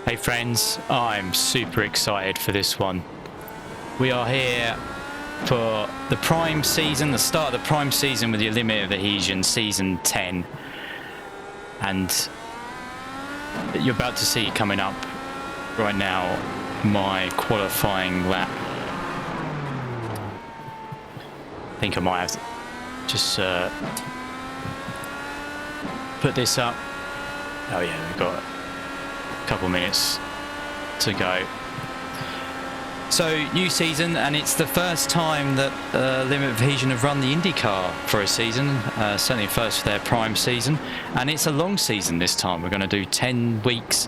Hey friends, I'm super excited for this one. We are here for the Prime season, the start of the Prime season with the Limit of Adhesion Season 10. And you're about to see coming up right now my qualifying lap. I think I might have to just put this up. Oh yeah, we've got a couple minutes to go. So, new season, and it's the first time that Limit of Adhesion have run the IndyCar for a season, certainly first for their Prime season, and it's a long season this time. We're going to do 10 weeks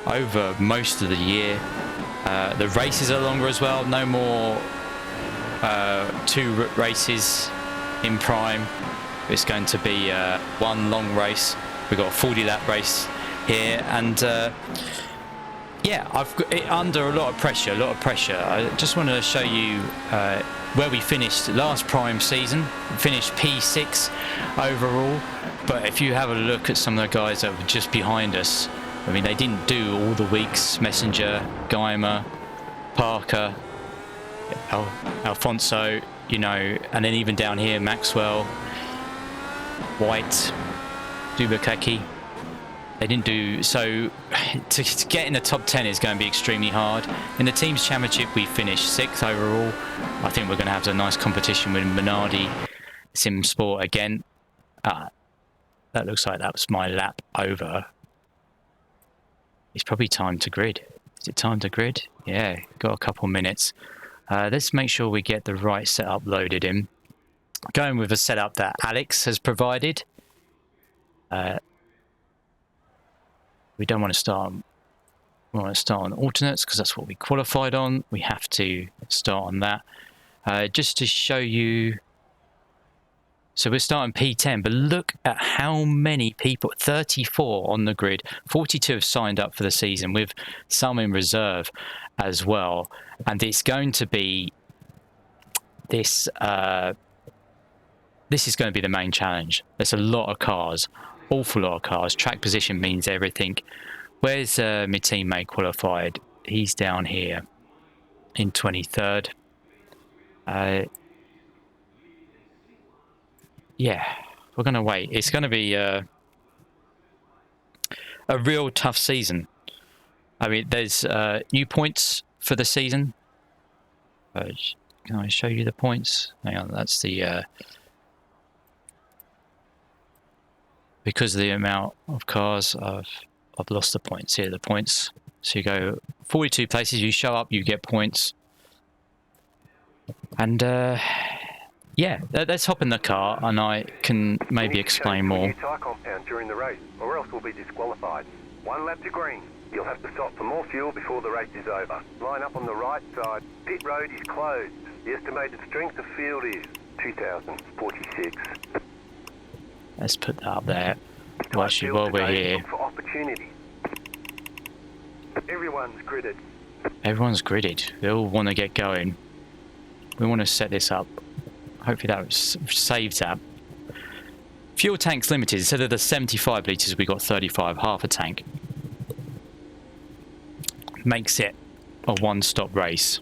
over most of the year. The races are longer as well, no more 2 races in Prime. It's going to be one long race. We've got a 40-lap race here, and yeah, I've got it under a lot of pressure. I just wanted to show you where we finished last Prime season. We finished P6 overall, but if you have a look at some of the guys that were just behind us, I mean, they didn't do all the weeks. Messenger, Geimer, Parker, Alfonso, you know, and then even down here, Maxwell, White, Dubakaki. They didn't do so. To get in the top 10 is going to be extremely hard. In the teams championship, we finished 6th overall. I think we're going to have a nice competition with Minardi, Sim Sport again. That looks like that was my lap over. It's probably time to grid. Is it time to grid? Yeah, got a couple minutes. Let's make sure we get the right setup loaded in. Going with a setup that Alex has provided. We don't want to start. We want to start on alternates because that's what we qualified on. We have to start on that. Just to show you. So we're starting P10, but look at how many people. 34 on the grid. 42 have signed up for the season, with some in reserve as well. And it's going to be this. This is going to be the main challenge. There's a lot of cars. Awful lot of cars. Track position means everything. Where's my teammate qualified? He's down here in 23rd. Yeah, we're going to wait. It's going to be a real tough season. I mean, there's new points for the season. Can I show you the points? Hang on, that's the... because of the amount of cars, I've lost the points here. The points. So you go 42 places. You show up, you get points. And yeah, let's hop in the car, and I can maybe explain more. Tire compound during the race, or else we'll be disqualified. 1 lap to green. You'll have to stop for more fuel before the race is over. Line up on the right side. Pit road is closed. The estimated strength of field is 2,046. Let's put that up there. Actually, while we're here. For opportunity. Everyone's gridded. Everyone's gridded. They all want to get going. We want to set this up. Hopefully that saves that. Fuel tanks limited. Instead of the 75 litres, we got 35, half a tank. Makes it a one-stop race.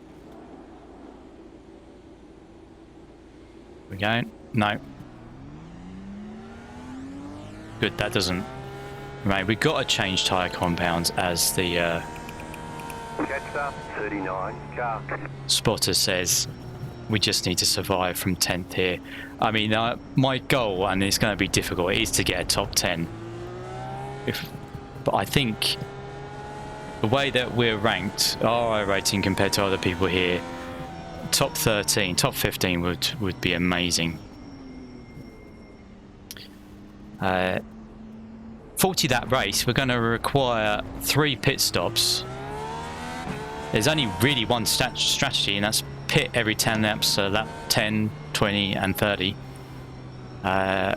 We going? No. Good, that doesn't. Right, we've got to change tyre compounds as the 39 car spotter says. We just need to survive from 10th here. I mean, my goal, and it's going to be difficult, is to get a top 10. But I think the way that we're ranked, our rating compared to other people here, top 13, top 15 would be amazing. 40 that race, we're going to require 3 pit stops. There's only really one strategy, and that's pit every 10 laps, so lap 10, 20 and 30.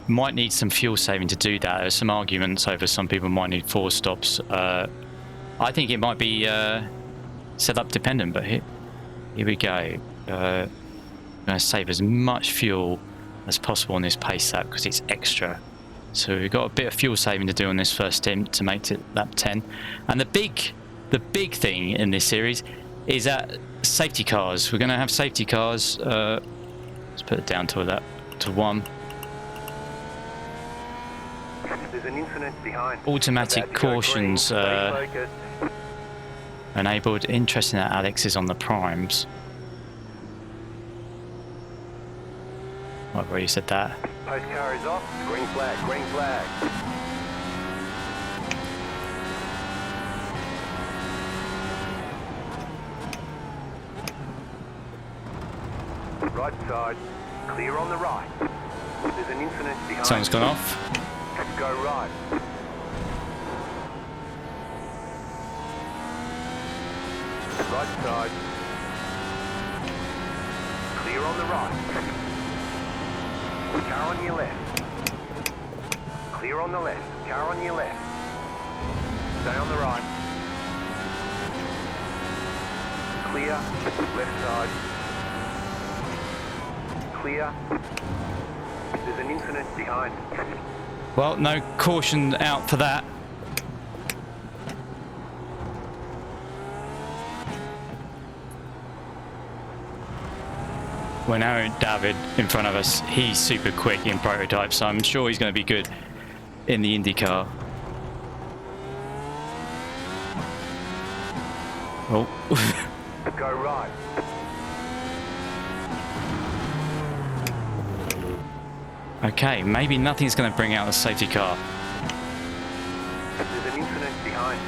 Might need some fuel saving to do that. There's some arguments over some people might need 4 stops. I think it might be setup dependent, but here we go. I'm going to save as much fuel as possible on this pace lap because it's extra. So we've got a bit of fuel saving to do on this first stint to make it lap 10. And the big the big thing in this series is that safety cars. We're going to have safety cars. Let's put it down to 1. There's an incident behind. Automatic cautions enabled. Interesting that Alex is on the primes. I've already said that. Post car is off. Green flag, green flag. Right side, clear on the right. There's an incident behind. Someone's gone off. Go right. Right side. Clear on the right. Car on your left. Clear on the left. Car on your left. Stay on the right. Clear. Left side. Clear. There's an incident behind. Well, no caution out for that. We're now David in front of us. He's super quick in prototype, so I'm sure he's going to be good in the IndyCar. Oh. Go right. Okay, maybe nothing's going to bring out the safety car. There's an incident behind.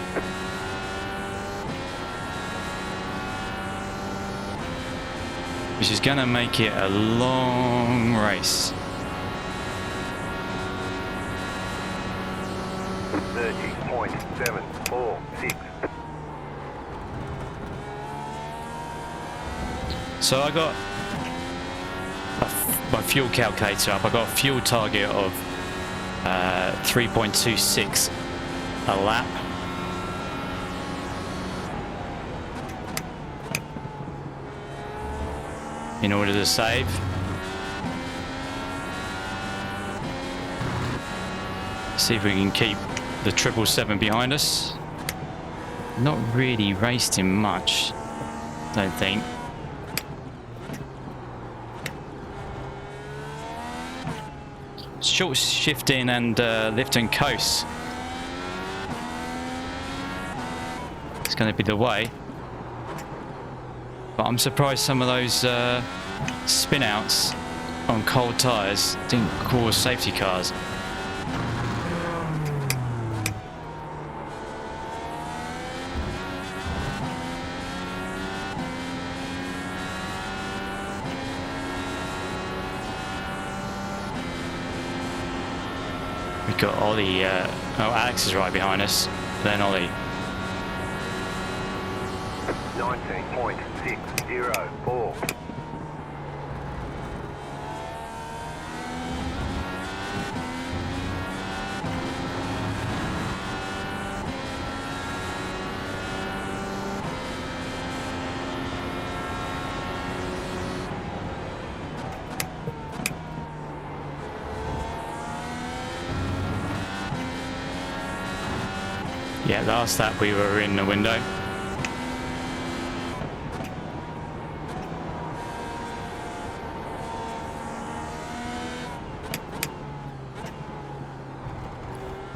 Which is going to make it a long race. 30.746. So I got my fuel calculator up. I got a fuel target of 3.26 a lap. In order to save. See if we can keep the 777 behind us. Not really raced him much, don't think. Short shifting and lift and coast. It's going to be the way. But I'm surprised some of those spin outs on cold tyres didn't cause safety cars. We've got Ollie, Alex is right behind us, then Ollie. 19.604. Yeah, last lap we were in the window.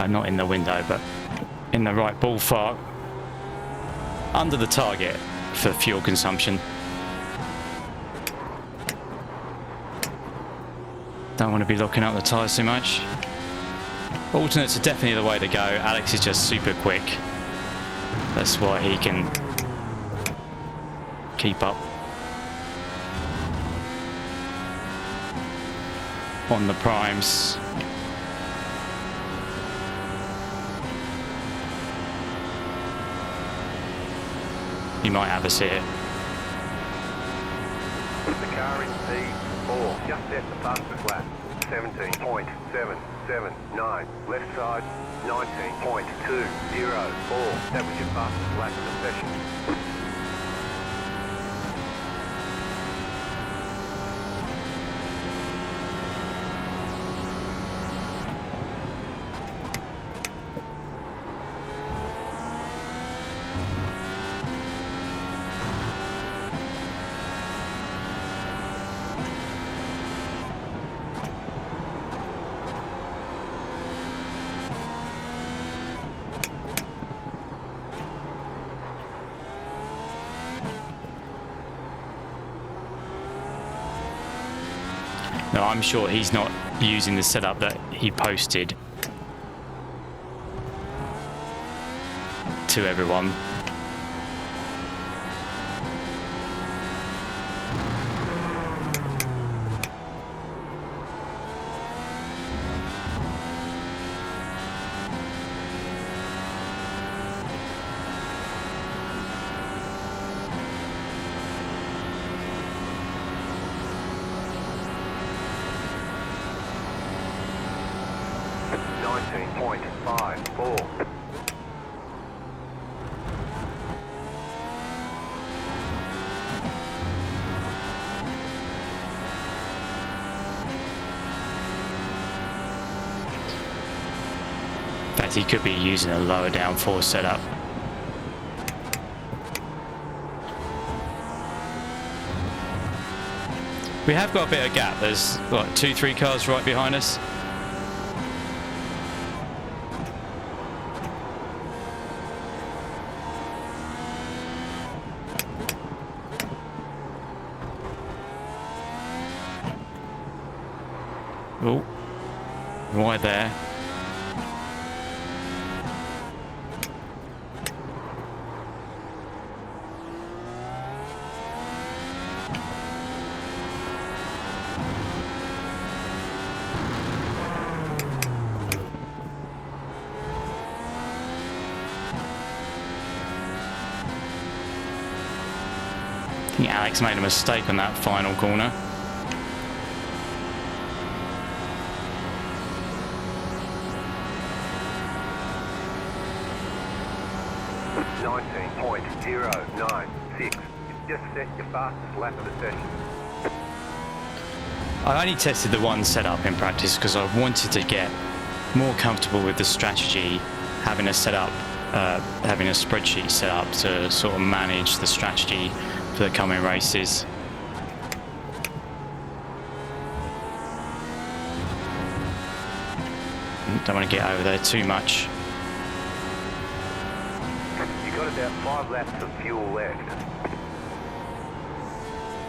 Not in the window, but in the right ballpark. Under the target for fuel consumption. Don't want to be locking up the tyres too much. Alternates are definitely the way to go. Alex is just super quick. That's why he can keep up on the primes. You might have us here. The car in P4 just set the fastest lap. 17.779. Left side, 19.204. That was your fastest lap of the session. No, I'm sure he's not using the setup that he posted to everyone. He could be using a lower downforce setup. We have got a bit of gap. There's what, 2-3 cars right behind us. Oh, right there. I think Alex made a mistake on that final corner. .096. Just set your fastest lap of the session. I only tested the one setup in practice because I wanted to get more comfortable with the strategy, having a setup, having a spreadsheet set up to sort of manage the strategy for the coming races. Don't want to get over there too much. You got about 5 laps of fuel left.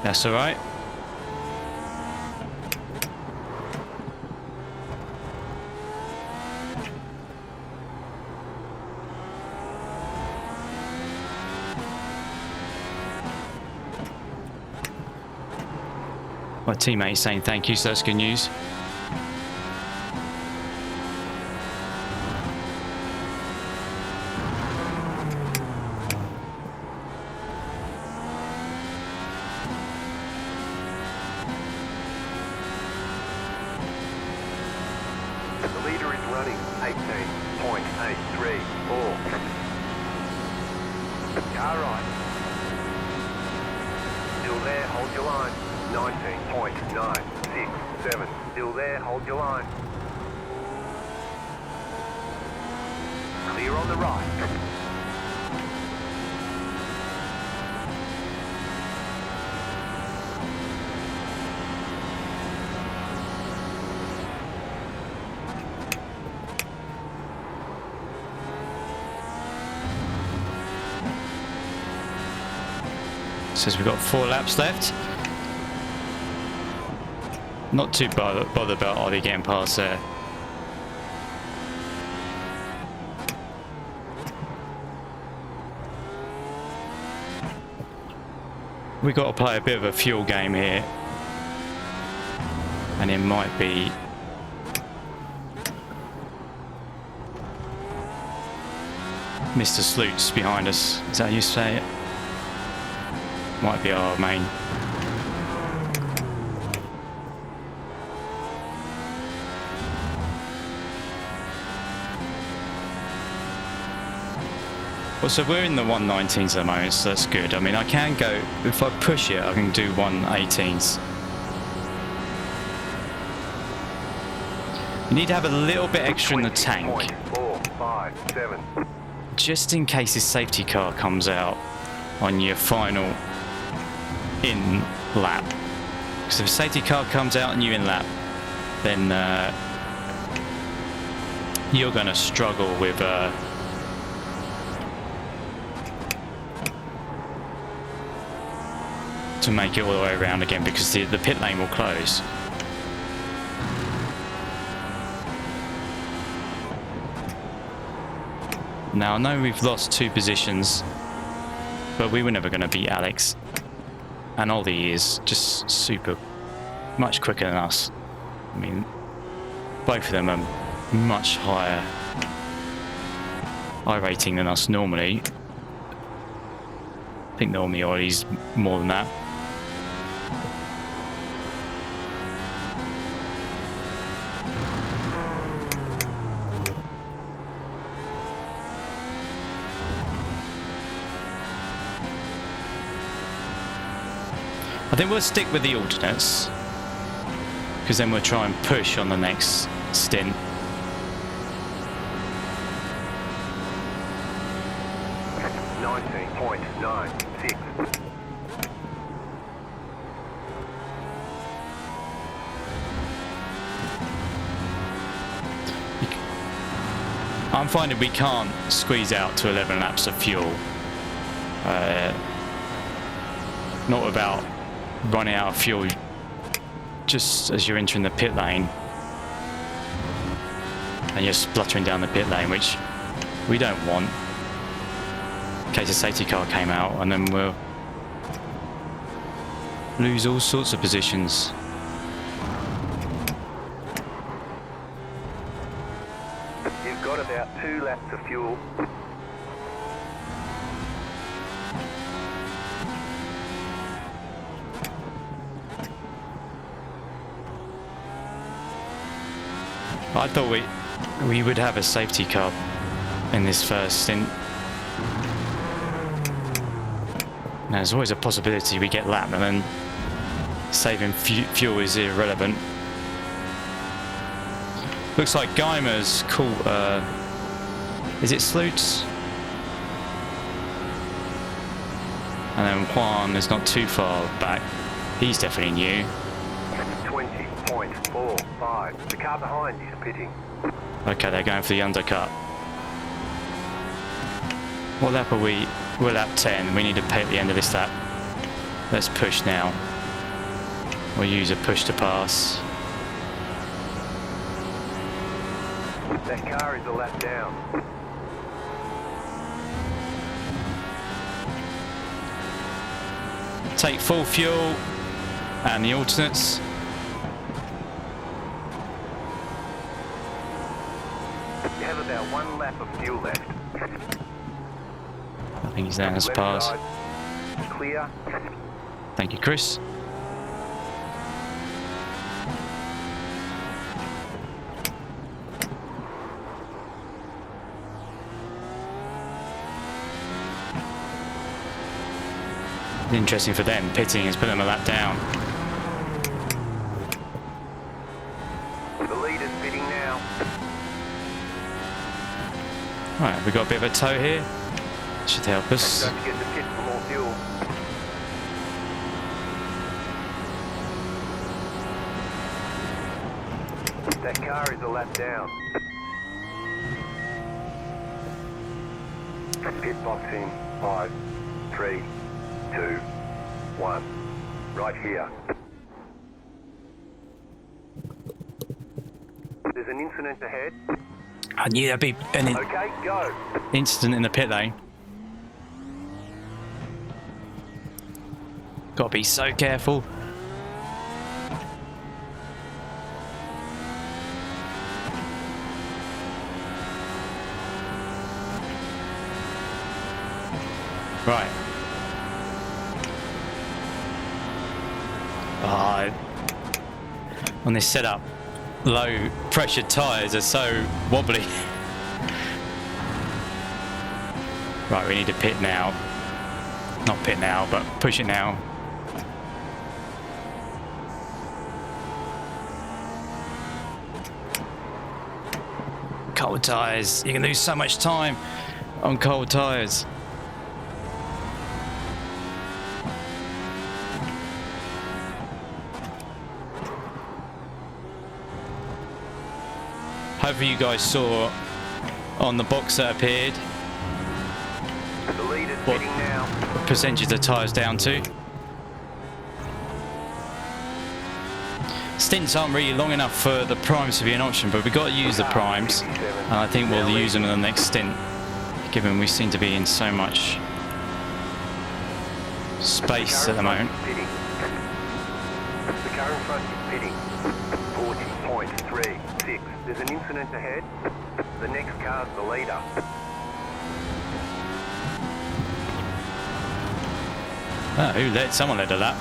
That's all right. My teammate saying thank you, so that's good news. The leader is running 18.834. Car right. Still there, hold your line. 19.967. Still there, hold your line. Clear on the right. Says we've got 4 laps left. Not too bothered about Ollie getting past there. We've got to play a bit of a fuel game here. And it might be Mr. Sloots behind us. Is that how you say it? Might be our main. Well, so we're in the 119s at the moment, so that's good. I mean, I can go, if I push it, I can do 118s. You need to have a little bit extra in the tank. 457. Just in case this safety car comes out on your final in lap. Because if a safety car comes out and you in lap, then you're going to struggle with to make it all the way around again, because the pit lane will close. Now I know we've lost 2 positions, but we were never going to beat Alex. And Ollie is just super, much quicker than us. I mean, both of them are much higher iRating than us normally. I think normally Ollie's more than that. I think we'll stick with the alternates, because then we'll try and push on the next stint. I'm finding we can't squeeze out to 11 laps of fuel. Not without running out of fuel just as you're entering the pit lane. And you're spluttering down the pit lane, which we don't want. In case a safety car came out, and then we'll lose all sorts of positions. You've got about 2 laps of fuel. I thought we would have a safety car in this first stint. Now, there's always a possibility we get lapped, and then saving fuel is irrelevant. Looks like Geimer's caught, is it Sloots? And then Juan is not too far back. He's definitely new. 20.45. The car behind is pitting. Okay, they're going for the undercut. What lap are we? We're lap 10. We need to pay at the end of this lap. Let's push now. We'll use a push to pass. That car is a lap down. Take full fuel and the alternates. You have about 1 lap of fuel left. I think he's there in his pass. Clear. Thank you, Chris. Interesting for them. Pitting has put them a lap down. The leader's pitting now. Right, we've got a bit of a tow here. Should help us. Don't forget to pit for more fuel. That car is a lap down. Pit box in 5, 3, 2, 1. Right here. There's an incident ahead. I knew there'd be an Okay, go. incident in the pit lane. Got to be so careful. Right. On this setup, low pressure tyres are so wobbly. Right, we need to pit now. Not pit now, but push it now. Cold tyres. You can lose so much time on cold tyres. Hopefully you guys saw on the box that appeared The leader's what pitting now. percentage the tyres down to. Stints aren't really long enough for the primes to be an option, but we've got to use the primes, and I think we'll use them in the next stint. given we seem to be in so much space at the moment. Pitting. The car in front is pitting. 40.36. There's an incident ahead. The next car's the leader. Oh, someone led a lap.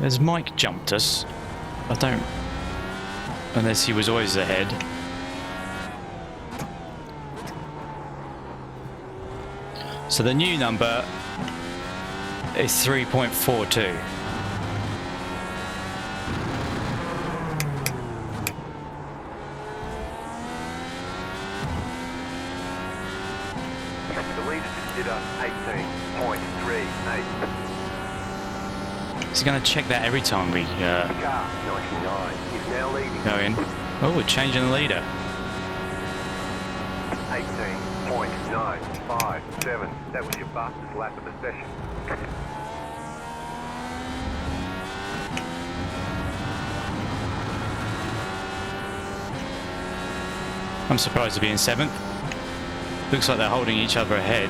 Has Mike jumped us? I don't... Unless he was always ahead. So the new number is 3.42. The leader just did a 18.38. He's going to check that every time we Car 99 is now leading. go in. Oh, we're changing the leader. 18.957. That was your fastest lap of the session. I'm surprised to be in 7th. Looks like they're holding each other ahead.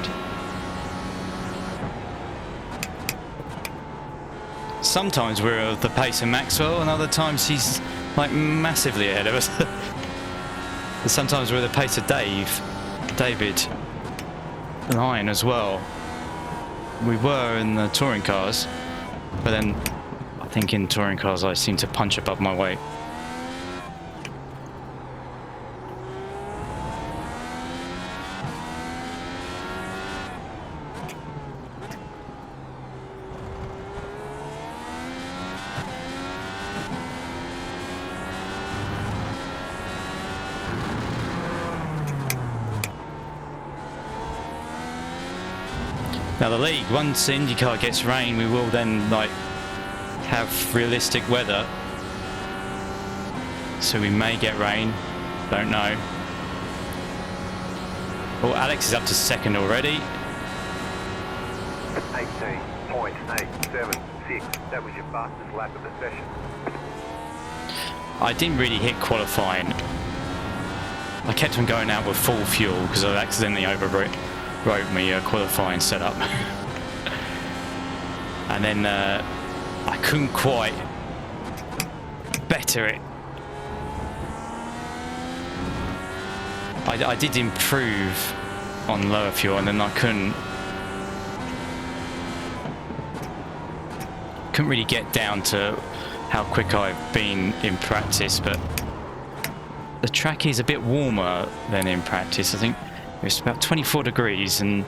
Sometimes we're at the pace of Maxwell, and other times he's like massively ahead of us. And sometimes we're at the pace of David Lyon as well. We were in the touring cars, but then I think in touring cars I seem to punch above my weight. Now the league, once IndyCar gets rain, we will then like have realistic weather. So we may get rain, don't know. Oh, Alex is up to 2nd already. 18.876. That was your fastest lap of the session. I didn't really hit qualifying. I kept on going out with full fuel because I accidentally overwrote my qualifying setup. And then I couldn't quite better it. I did improve on lower fuel, and then I couldn't really get down to how quick I've been in practice, but the track is a bit warmer than in practice. I think it's about 24 degrees and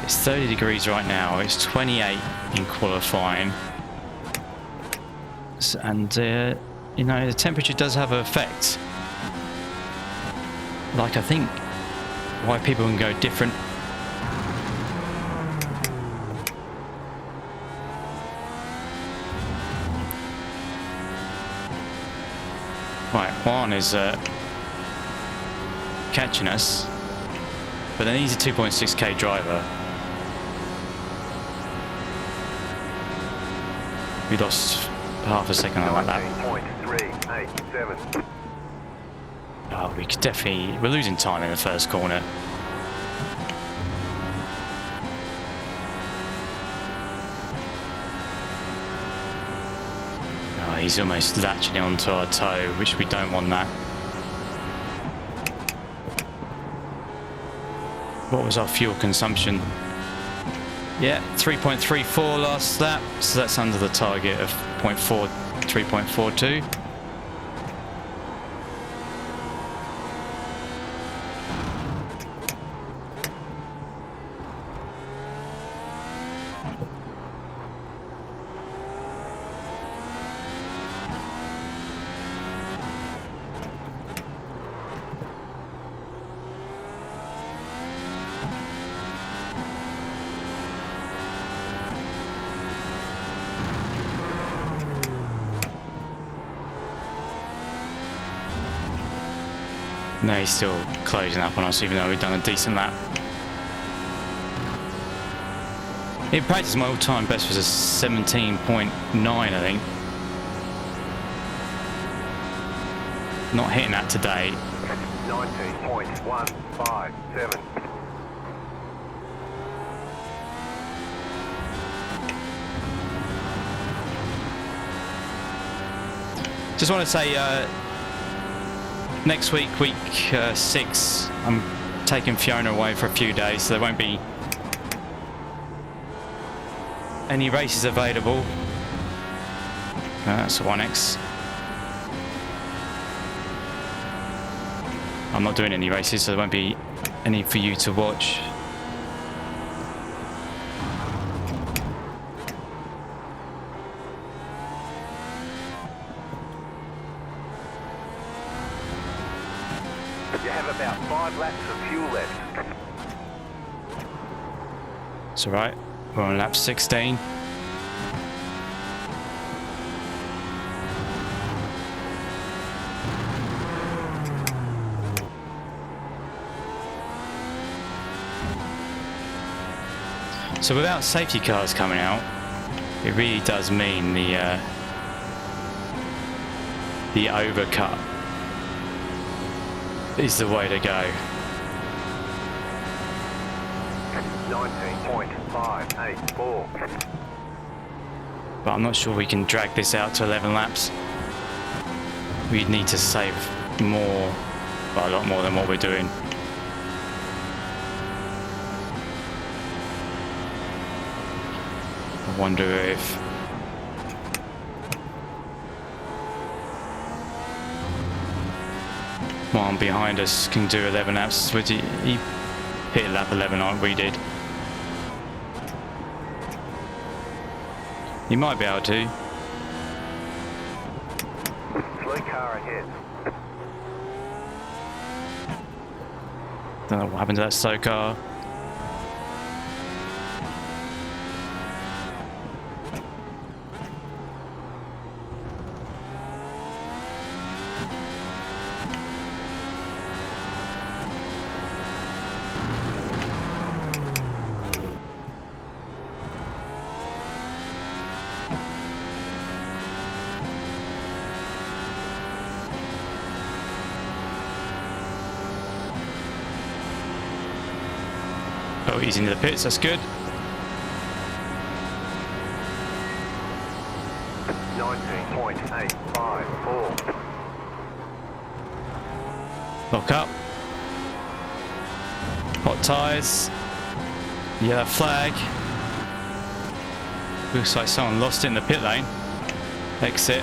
it's 30 degrees right now. It's 28 in qualifying. And, you know, the temperature does have an effect. Like, I think why people can go different. Right, Juan is catching us. But then he's a 2.6k driver. We lost half a second on that. 19.387. Oh, we could definitely... We're losing time in the first corner. Oh, he's almost latching onto our toe, which we don't want that. What was our fuel consumption? Yeah, 3.34 last lap, so that's under the target of 3.42. No, he's still closing up on us, even though we've done a decent lap. In practice, my all-time best was a 17.9, I think. Not hitting that today. 19.157. Just want to say, next week, week 6, I'm taking Fiona away for a few days, so there won't be any races available. That's a 1X. I'm not doing any races, so there won't be any for you to watch. You have about 5 laps of fuel left. It's alright, we're on lap 16. So without safety cars coming out, it really does mean the overcut is the way to go. 19.584. But I'm not sure we can drag this out to 11 laps. We'd need to save more, well, a lot more than what we're doing. I wonder if one behind us can do 11 laps. Would he hit lap 11 like we did? He might be able to. Slow car ahead. Don't know what happened to that slow car. Oh, he's into the pits, that's good. 19.854. Lock up. Hot tyres. Yellow flag. Looks like someone lost it in the pit lane. Exit.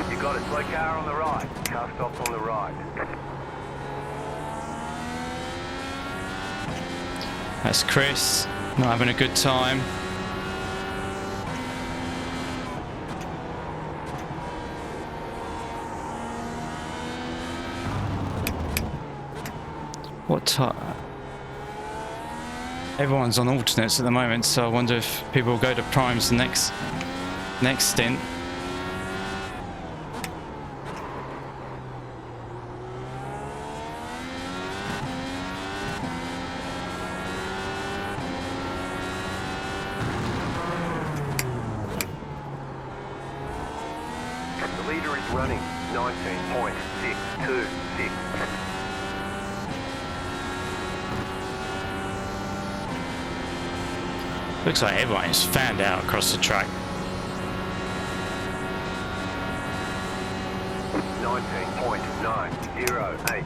You got a slow car on the right. Car stops on the right. That's Chris, not having a good time. What time? Everyone's on alternates at the moment, so I wonder if people will go to primes the next stint. The leader is running 19.626. Looks like everyone is fanned out across the track. 19.908.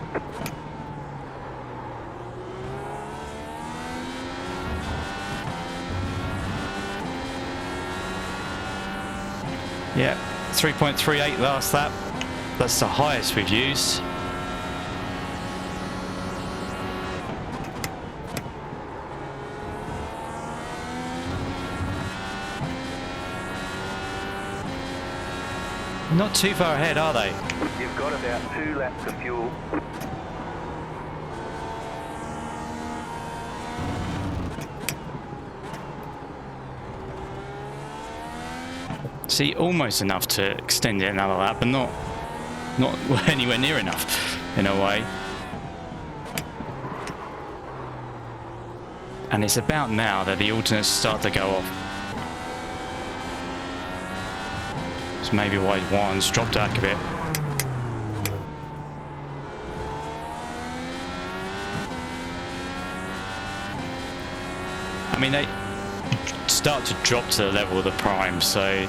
Yeah, 3.38 last lap. That's the highest we've used. Not too far ahead, are they? You've got about 2 laps of fuel. See, almost enough to extend it another lap, but not anywhere near enough, in a way. And it's about now that the alternates start to go off. It's maybe why one's dropped back a bit. I mean, they start to drop to the level of the prime, so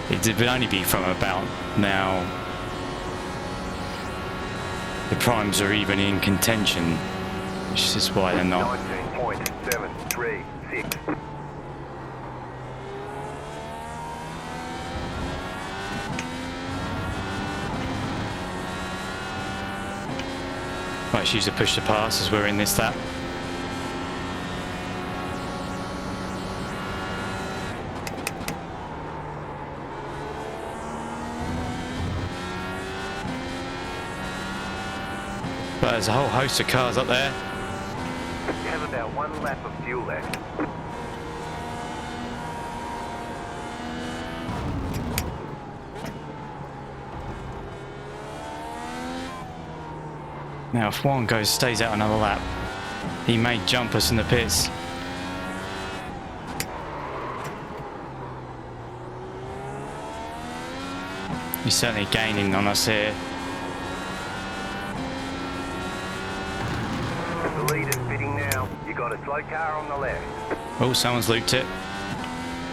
it would only be from about now the primes are even in contention, which is why they're not. 19.736. Right, let's use the push to pass as we're in this lap. But there's a whole host of cars up there. You have about 1 lap of fuel left. Now, if one stays out another lap, he may jump us in the pits. He's certainly gaining on us here. The leader's pitting now. You got a slow car on the left. Oh, someone's looped it.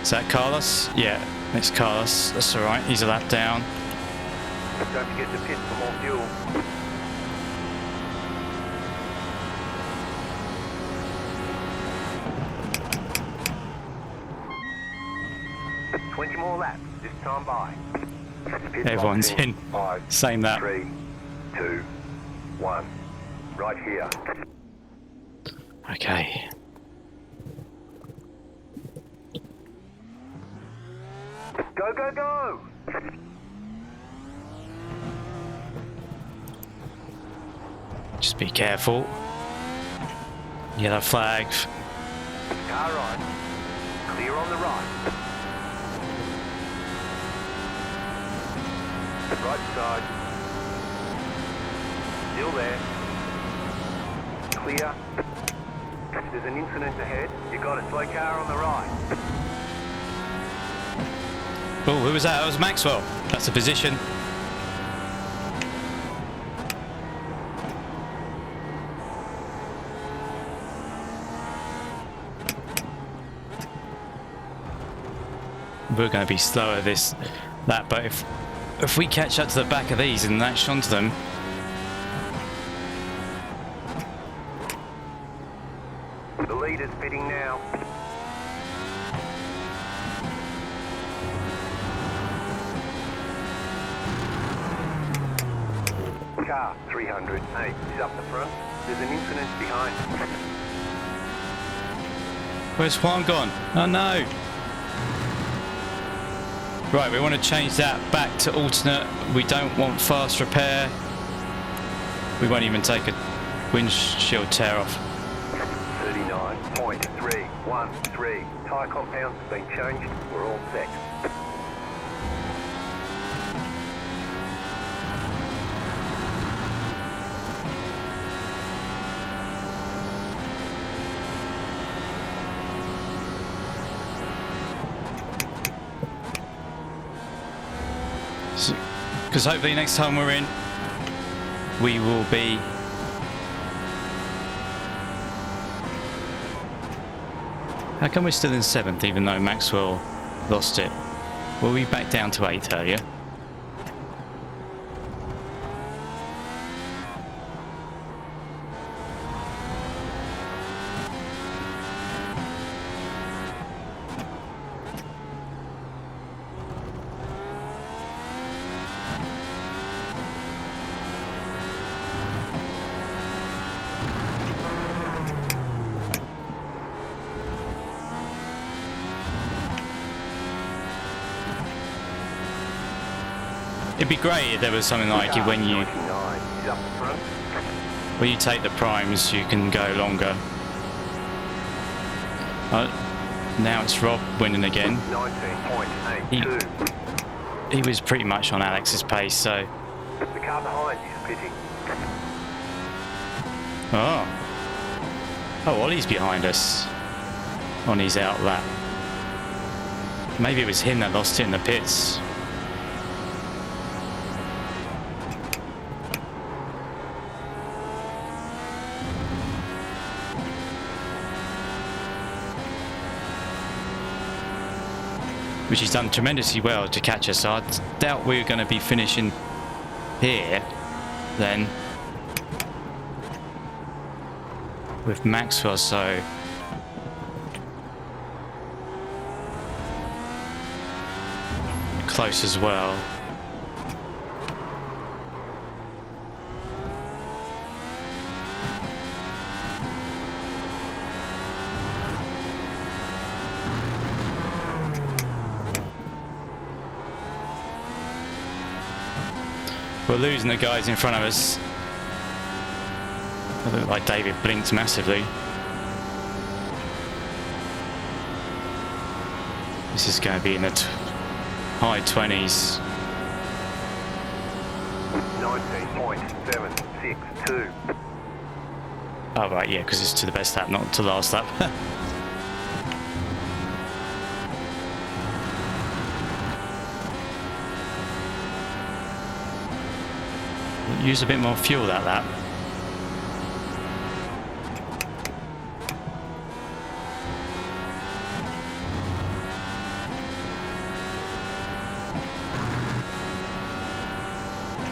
Is that Carlos? Yeah, it's Carlos. That's all right. He's a lap down. Don't forget to pit for more fuel. Twenty more laps this time by. Pit Everyone's box in. 5, Same lap. 3, 2, 1. Right here. Okay. Go, go, go! Just be careful. Yellow flag. Car right. Clear on the right. Right side. Still there. Clear. There's an incident ahead. You got a slow car on the right. Oh, who was that? That was Maxwell. That's the position. We're going to be slower this lap, but if we catch up to the back of these and latch onto them, The leader's pitting now. Car 308 is up the front. There's an incident behind. where's Juan gone? Oh no! Right, we want to change that back to alternate. We don't want fast repair. We won't even take a windshield tear off. 39.313. Tyre compounds have been changed. We're all set. Because hopefully next time we're in, we will be how come we're still in 7th even though Maxwell lost it? Were we back down to 8th earlier? It'd be great if there was something like it when you take the primes, you can go longer. Now it's Rob winning again. 19.82. He was pretty much on Alex's pace, so The car behind you, pitting. Oh. Oh, Ollie's behind us on his out lap. Maybe it was him that lost it in the pits. Which he's done tremendously well to catch us. I doubt we're going to be finishing here then with Maxwell, so close as well. We're losing the guys in front of us. It looked like David blinked massively. This is going to be in the high 20s. 19.762. Oh right, yeah, because it's to the best lap, not to last lap. Use a bit more fuel that lap.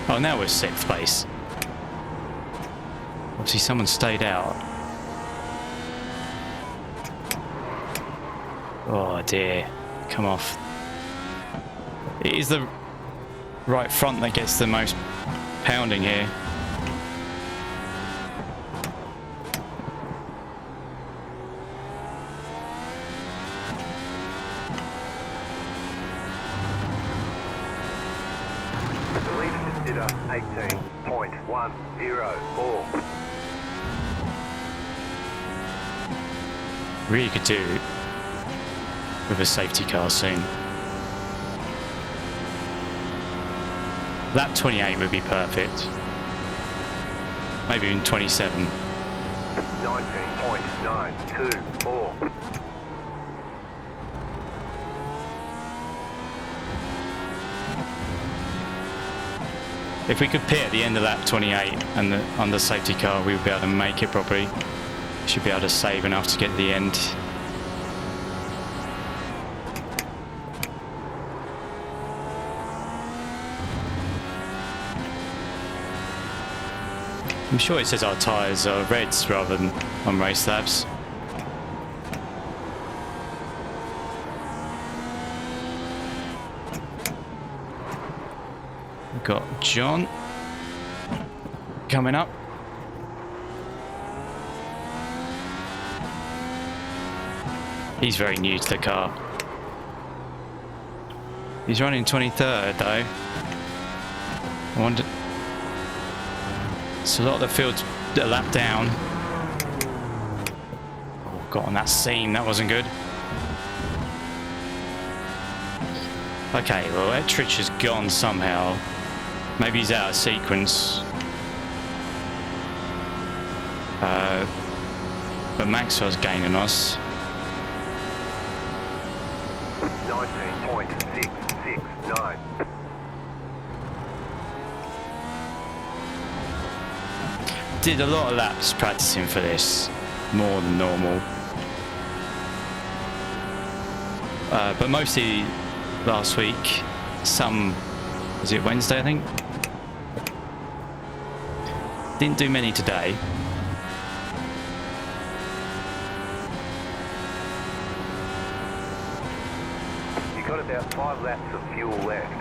Oh, now we're 6th place. Obviously someone stayed out. Oh dear, come off. It is the right front that gets the most pounding here. The lead consider 18.104. Really could do with a safety car soon. Lap 28 would be perfect. Maybe even 27. 19.924. If we could pit at the end of lap 28 and on the safety car, we would be able to make it properly. Should be able to save enough to get to the end. I'm sure it says our tyres are reds rather than on race laps. We've got John coming up. He's very new to the car. He's running 23rd though. I wonder. So a lot of the field's a lap down. Oh, got on that seam, that wasn't good. Okay, well, Ettrich has gone somehow. Maybe he's out of sequence. But Maxwell's gaining us. 19.669. Did a lot of laps practicing for this, more than normal. But mostly last week, some, was it Wednesday I think? Didn't do many today. You got about 5 laps of fuel left.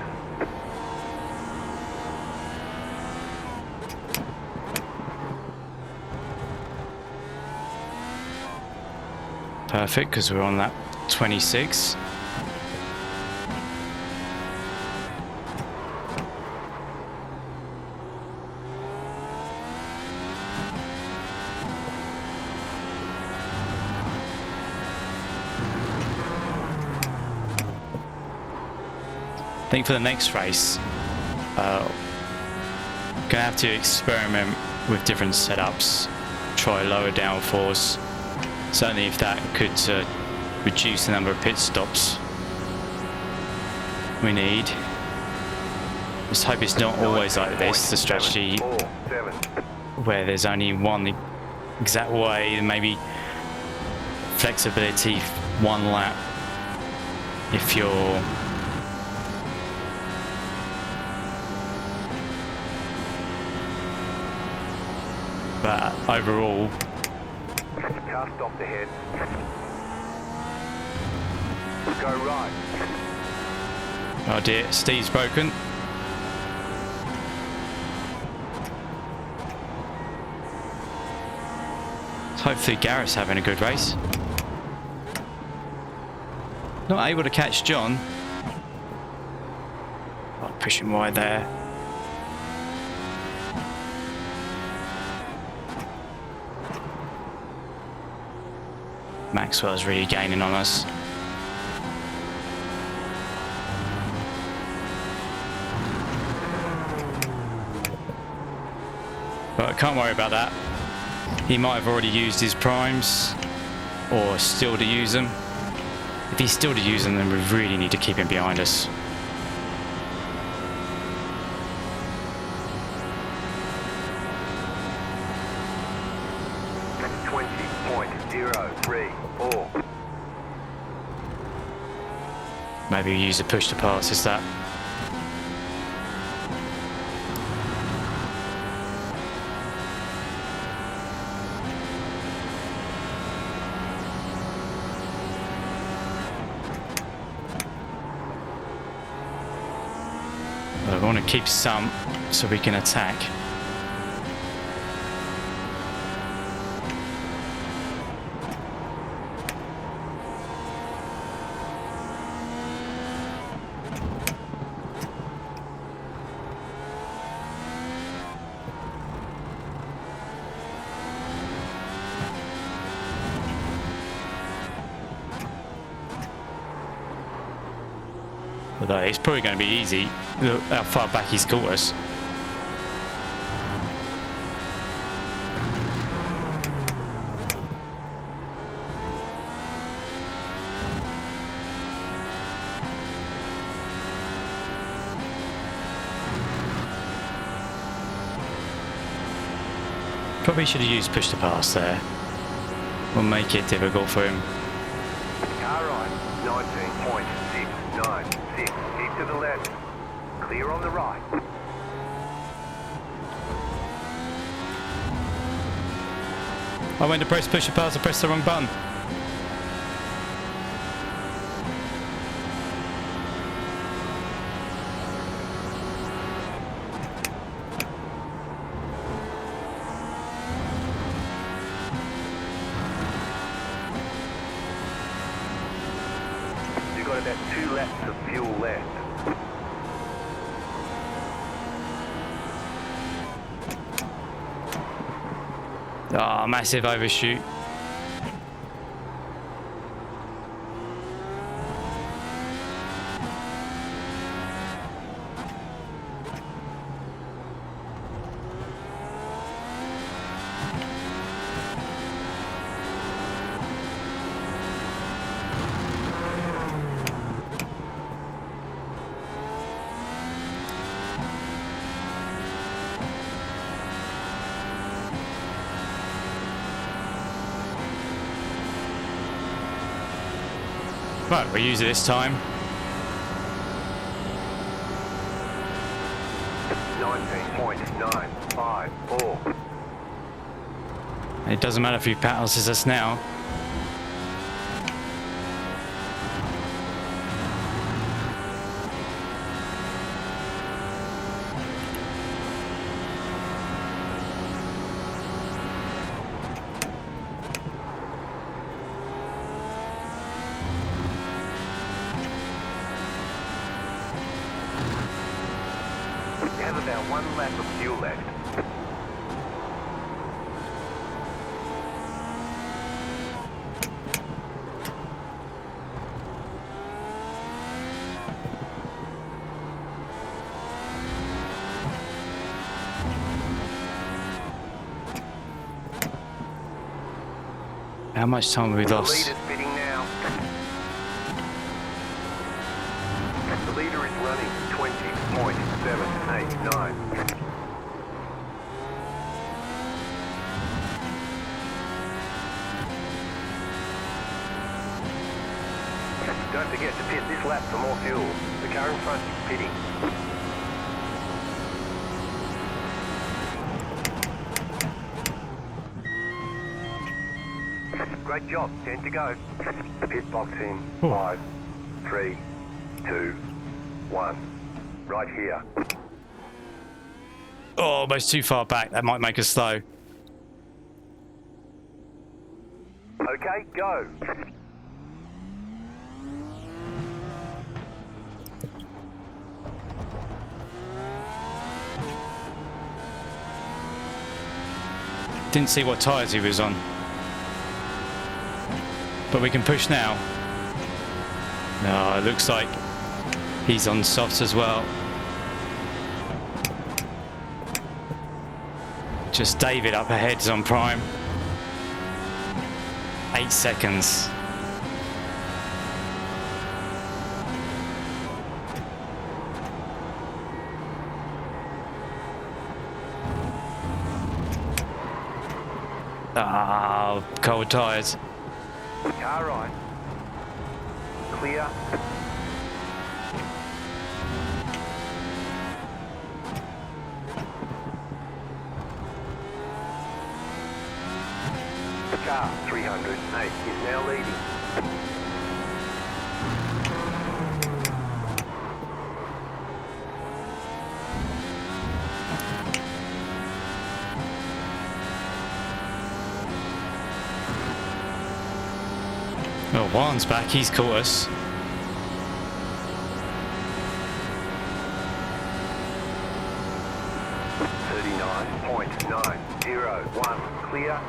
Perfect, because we're on lap 26. I think for the next race, Gonna have to experiment with different setups, try lower downforce. Certainly if that could reduce the number of pit stops we need. Just hope it's not always like this, the strategy where there's only one exact way, and maybe flexibility one lap if you're but overall Cast off the head. Go right. oh dear, Steve's broken. Hopefully Garrett's having a good race. Not able to catch John. Oh, pushing wide there. Maxwell's really gaining on us. But I can't worry about that. He might have already used his primes, or still to use them. If he's still to use them, then we really need to keep him behind us. That's 20.034. Maybe we use a push to pass, is that? I want to keep some so we can attack. Although it's probably going to be easy. Look how far back he's caught us. Probably should have used push to pass there. Will make it difficult for him. Car right, 19.696. Keep to the left. Clear on the right. I went to press push to pass, I pressed the wrong button. You've got about 2 laps of fuel left. Ah, massive overshoot. Right, we'll use it this time. 19.954. And it doesn't matter if he passes us now. You have about 1 lap of fuel left. How much time have we The lost? leader's pitting now. The leader is running 20.789. Don't forget to pit this lap for more fuel. The car in front is pitting. Great job, 10 to go. Pit box in 5, 3, 2, 1. Right here. Oh, almost too far back. That might make us slow. Okay, go. Didn't see what tyres he was on. But we can push now. No, it looks like he's on softs as well. Just David up ahead is on prime. 8 seconds. Ah, cold tyres. Car right. Clear. The car 308 is now leading. Well, Juan's back. He's caught us. .901 clear.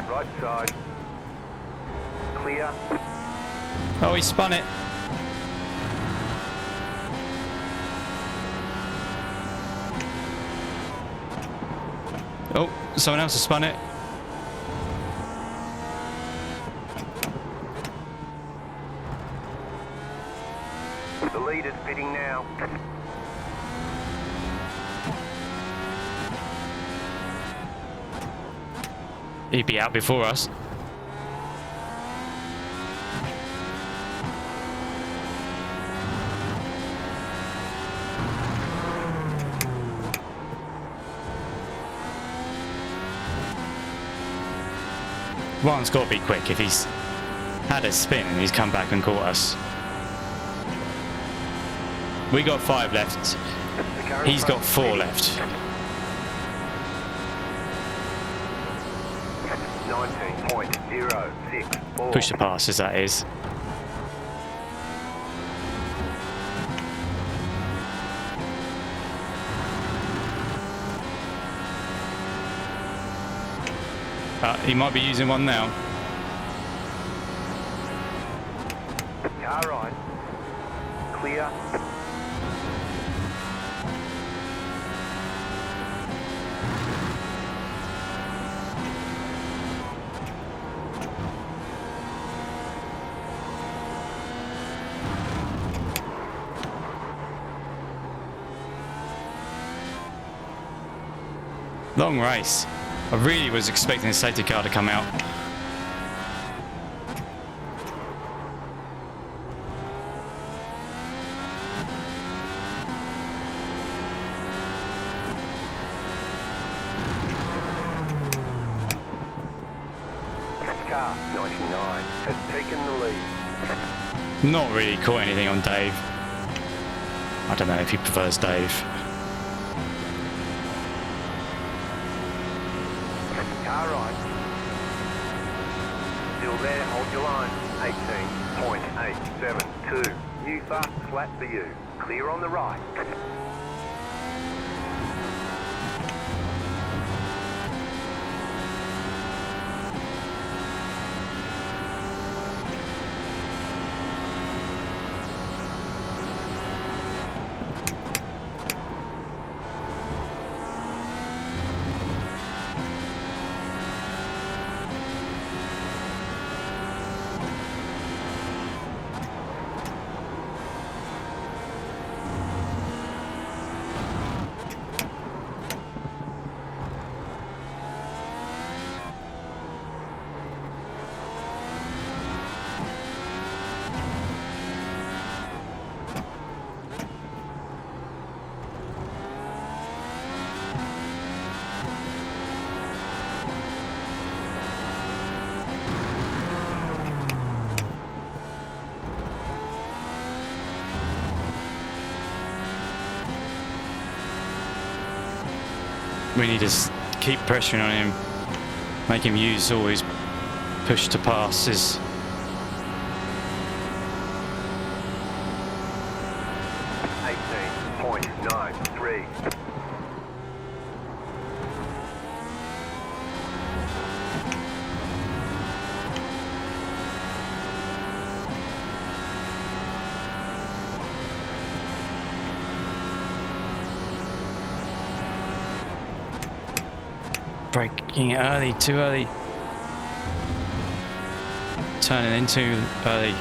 Right side. Clear. Oh, he spun it. Oh, someone else has spun it. The leader's pitting now. He'd be out before us. Juan's got to be quick if he's had a spin and he's come back and caught us. We got 5 left. He's got 4 left. 19.064. Push the passes, that is. He might be using one now. Car right. Clear. Long race. I really was expecting the safety car to come out. Car 99 has taken the lead. Not really caught anything on Dave. I don't know if he prefers Dave. Car right. Still there, hold your line. 18.872. New fast flat for you. Clear on the right. We need to keep pressuring on him, make him use all his push to passes. Braking it early, too early. Turning in too early.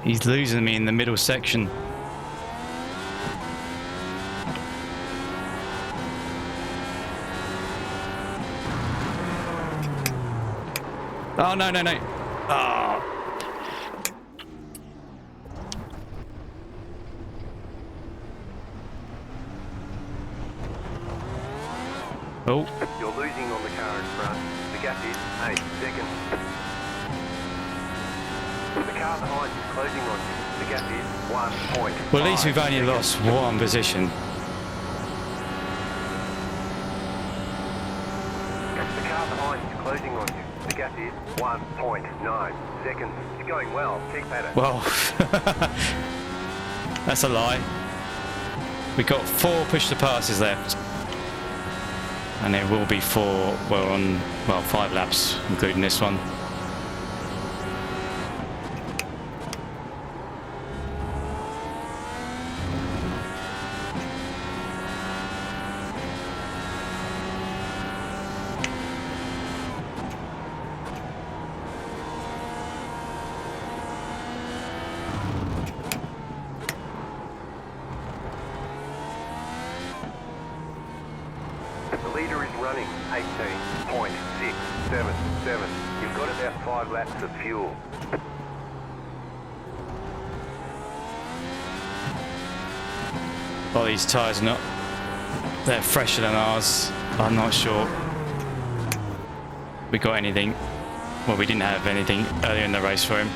He's losing me in the middle section. Oh, no, no, no. Oh. Oh. You're losing on the car in front. The gap is 8 seconds. The car behind is closing on you. The gap is 1.5. Well, at least we've only lost one position. The car behind is closing on you. The gap is 1.9 seconds. It's going well. Keep at it. Well, that's a lie. We've got 4 push to passes left. And it will be 4, well, on, well, 5 laps, including this one. The leader is running 18.677. You've got about 5 laps of fuel. Well, these tyres are not, they're fresher than ours. I'm not sure we got anything. Well, we didn't have anything earlier in the race for him.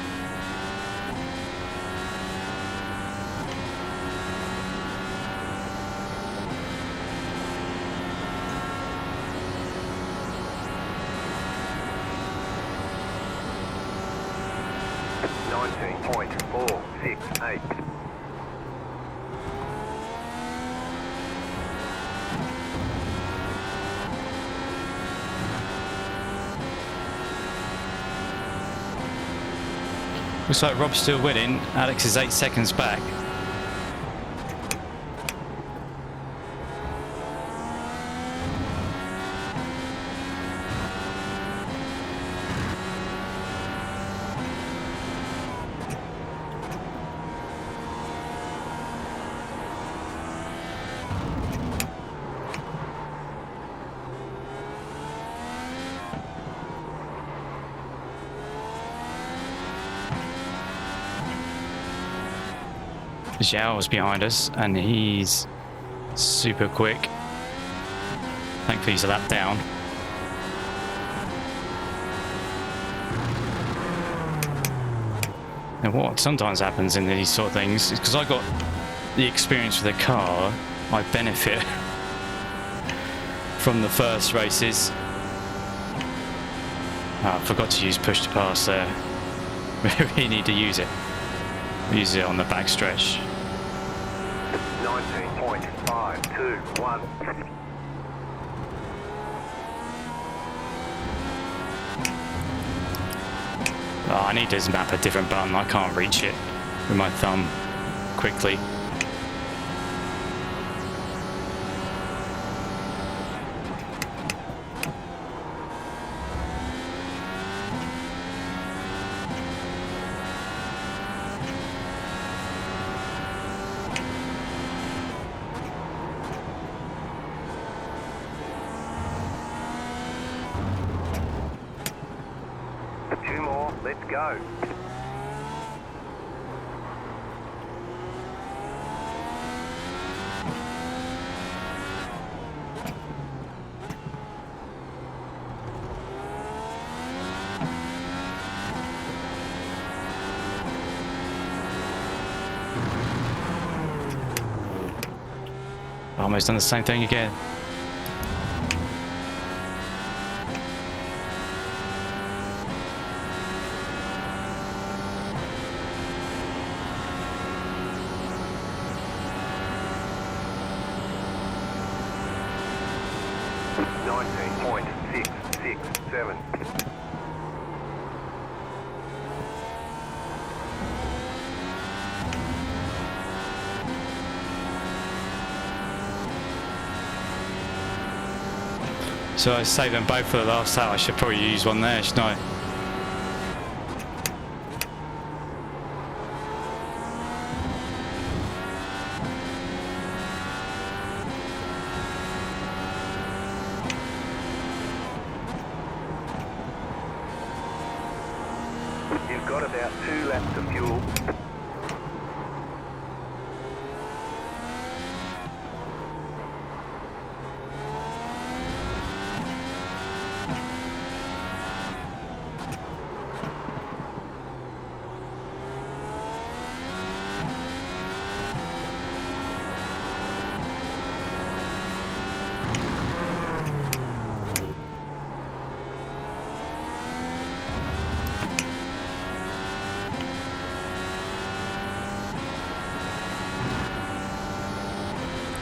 Looks like Rob's still winning. Alex is 8 seconds back. Zhao's behind us and he's super quick. Thankfully he's a lap down. And what sometimes happens in these sort of things is because I got the experience with the car, I benefit from the first races. I forgot to use push to pass there. We really need to use it. Use it on the back stretch. 19.521. Oh, I need to map a different button. I can't reach it with my thumb quickly. Let's go. Almost done the same thing again. So I saved them both for the last lap. I should probably use one there, shouldn't I? You've got about 2 laps of fuel.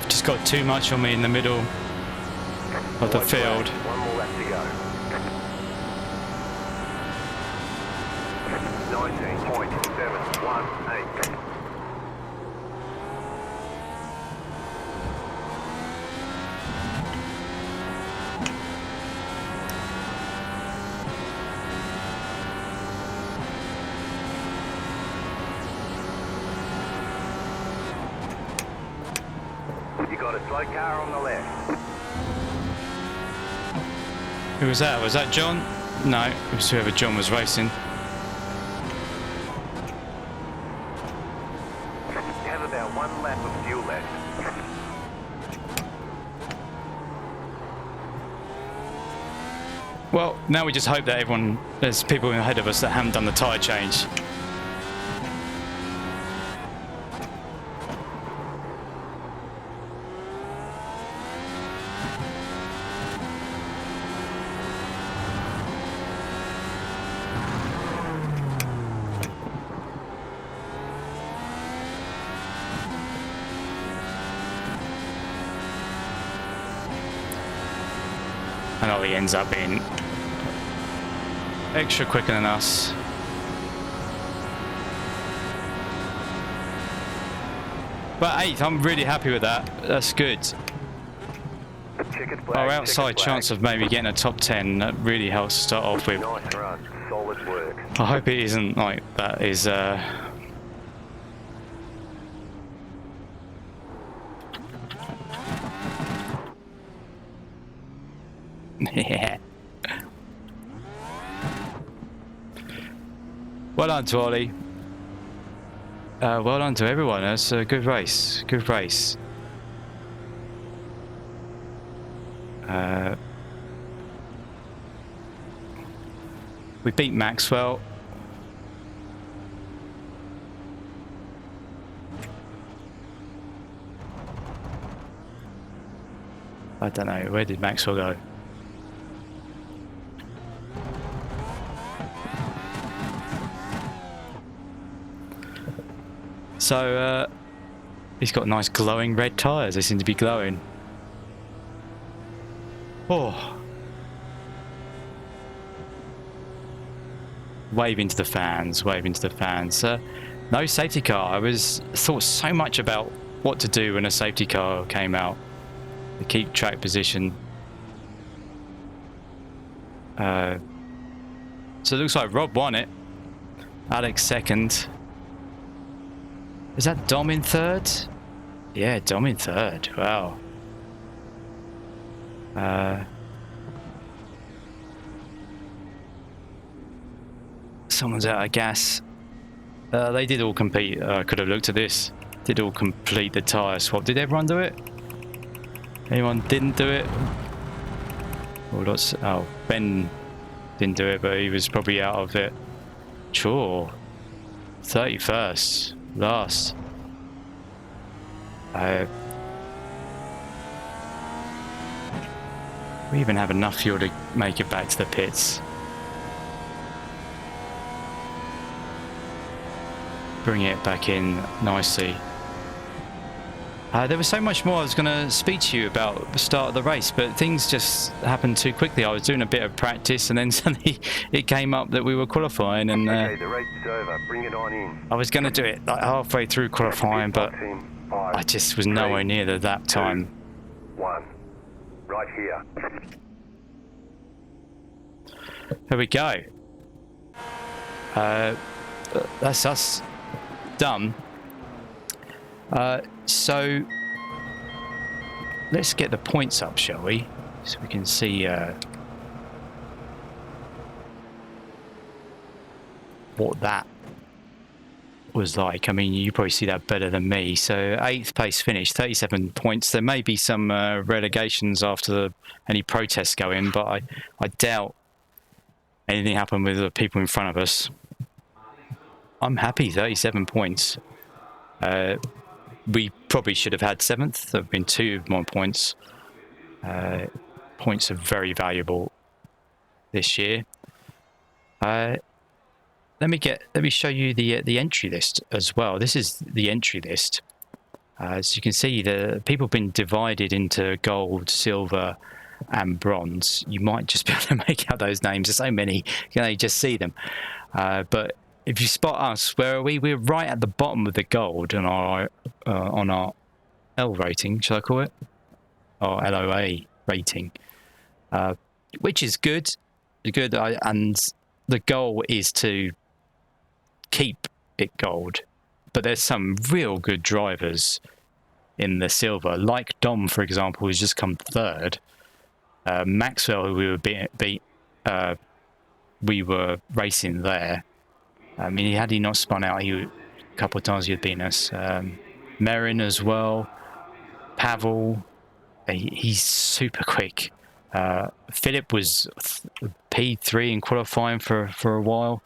Just got too much on me in the middle of the field. 1 more lap to go. 19.718. You got a slow car on the left. Who was that? Was that John? No, it was whoever John was racing. You have about 1 lap of fuel left. Well, now we just hope that there's people ahead of us that haven't done the tyre change. And Ollie ends up being extra quicker than us. But 8th, I'm really happy with that. That's good. Our outside chance of maybe getting a top 10, that really helps to start off with. Nice run, solid work. I hope it isn't like that is yeah. Well done to Ollie. Well done to everyone. That's a good race. Good race. We beat Maxwell. I don't know. Where did Maxwell go? So, he's got nice glowing red tyres. They seem to be glowing. Oh. Waving to the fans, waving to the fans. No safety car. I thought so much about what to do when a safety car came out. To keep track position. So it looks like Rob won it. Alex second. Is that Dom in third? Yeah, Dom in third. Wow. Someone's out of gas. They did all compete. I could have looked at this. Did all complete the tyre swap. Did everyone do it? Anyone didn't do it? Oh, Ben didn't do it, but he was probably out of it. Sure. 31st. Last. We even have enough fuel to make it back to the pits. Bring it back in nicely. There was so much more I was going to speak to you about the start of the race, but things just happened too quickly. I was doing a bit of practice, and then suddenly it came up that we were qualifying, and Okay, the race is over. Bring it on in. I was going to do it like halfway through qualifying, but I just was nowhere near the lap time. 1. Right here. There we go. That's us done. So let's get the points up, shall we? So we can see what that was like. I mean, you probably see that better than me. So 8th place finish, 37 points. There may be some relegations after any protests go in, but I doubt anything happened with the people in front of us. I'm happy, 37 points. We probably should have had 7th. There have been 2 more points. Points are very valuable this year. Let me show you the entry list as well. This is the entry list. As you can see, the people have been divided into gold, silver, and bronze. You might just be able to make out those names. There's so many, you can only just see them. But if you spot us, where are we? We're right at the bottom of the gold on our L rating, shall I call it? Or LoA rating, which is good. And the goal is to keep it gold. But there's some real good drivers in the silver, like Dom, for example, who's just come 3rd. Maxwell, who we were we were racing there. I mean, had he not spun out, a couple of times he had beaten us. Merin as well. Pavel, he's super quick. Philip was P3 in qualifying for a while.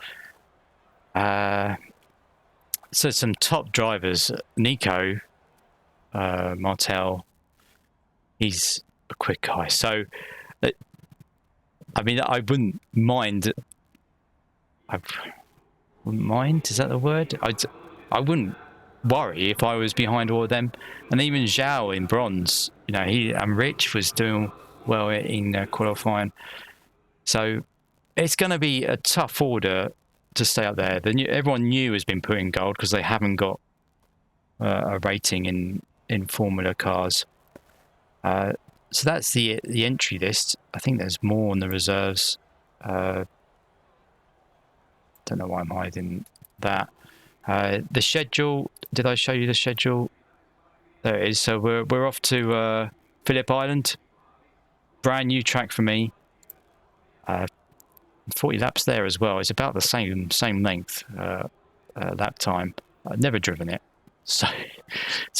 So some top drivers. Nico Martel, he's a quick guy. So, I mean, I wouldn't mind. Wouldn't mind? Is that the word? I wouldn't worry if I was behind all of them. And even Zhao in bronze, you know, and Rich was doing well in qualifying. So it's going to be a tough order to stay up there. Everyone new has been put in gold because they haven't got a rating in Formula cars. So that's the entry list. I think there's more on the reserves. Don't know why I'm hiding that. The schedule. Did I show you the schedule? There it is. So we're off to Phillip Island. Brand new track for me. 40 laps there as well. It's about the same length lap time. I've never driven it, so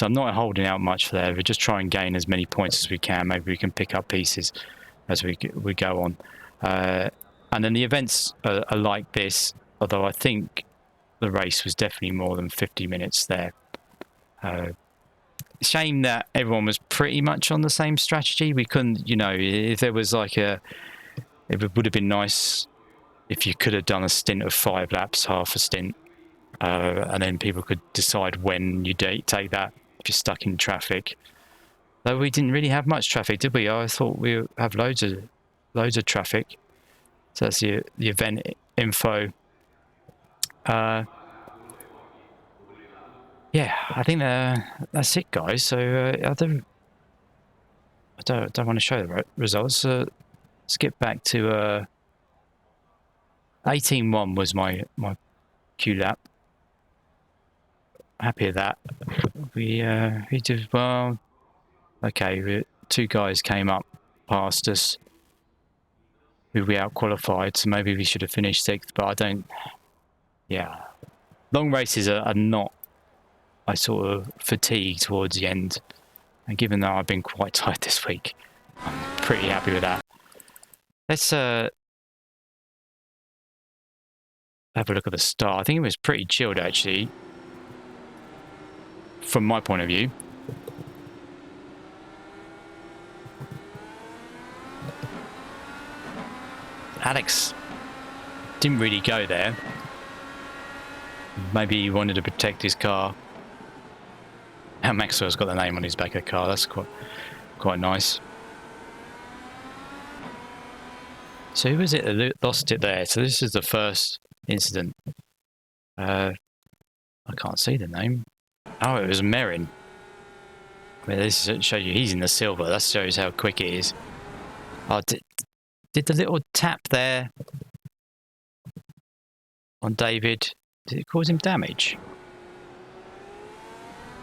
I'm not holding out much for there. We just try and gain as many points as we can. Maybe we can pick up pieces as we go on. And then the events are like this. Although I think the race was definitely more than 50 minutes there. Shame that everyone was pretty much on the same strategy. We couldn't, you know, if there was like it would have been nice if you could have done a stint of 5 laps, half a stint, and then people could decide when you take that if you're stuck in traffic. Though we didn't really have much traffic, did we? I thought we have loads of traffic. So that's the event info. Yeah, I think that's it, guys. So I don't want to show the results. Let's get back to 18.1 was my Q lap. Happy with that. We did well. Okay, 2 guys came up past us who we out qualified, so maybe we should have finished 6th. But I don't. Yeah, long races are not. I sort of fatigue towards the end, and given that I've been quite tired this week, I'm pretty happy with that. Let's have a look at the start. I think it was pretty chilled actually, from my point of view. Alex didn't really go there. Maybe he wanted to protect his car. And Maxwell's got the name on his back of the car. That's quite nice. So who was it that lost it there? So this is the first incident. I can't see the name. Oh, it was Merrin. I mean, this shows you he's in the silver. That shows how quick it is. Oh, did the little tap there on David, did it cause him damage?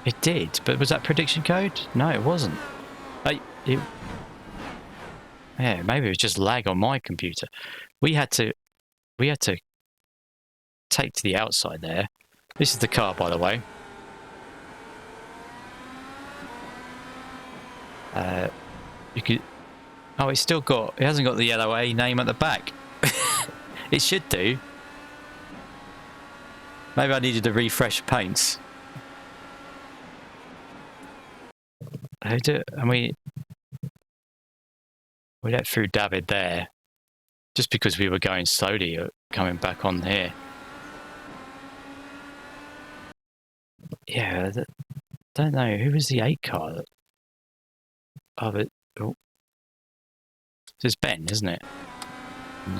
It did, but was that prediction code? No, it wasn't. Yeah, maybe it was just lag on my computer. We had to take to the outside there. This is the car, by the way. You could. Oh, it hasn't got the LoA name at the back. It should do. Maybe I needed to refresh paints. And we let through David there, just because we were going slowly, coming back on here. Yeah, don't know who was the 8 car. It's Ben, isn't it?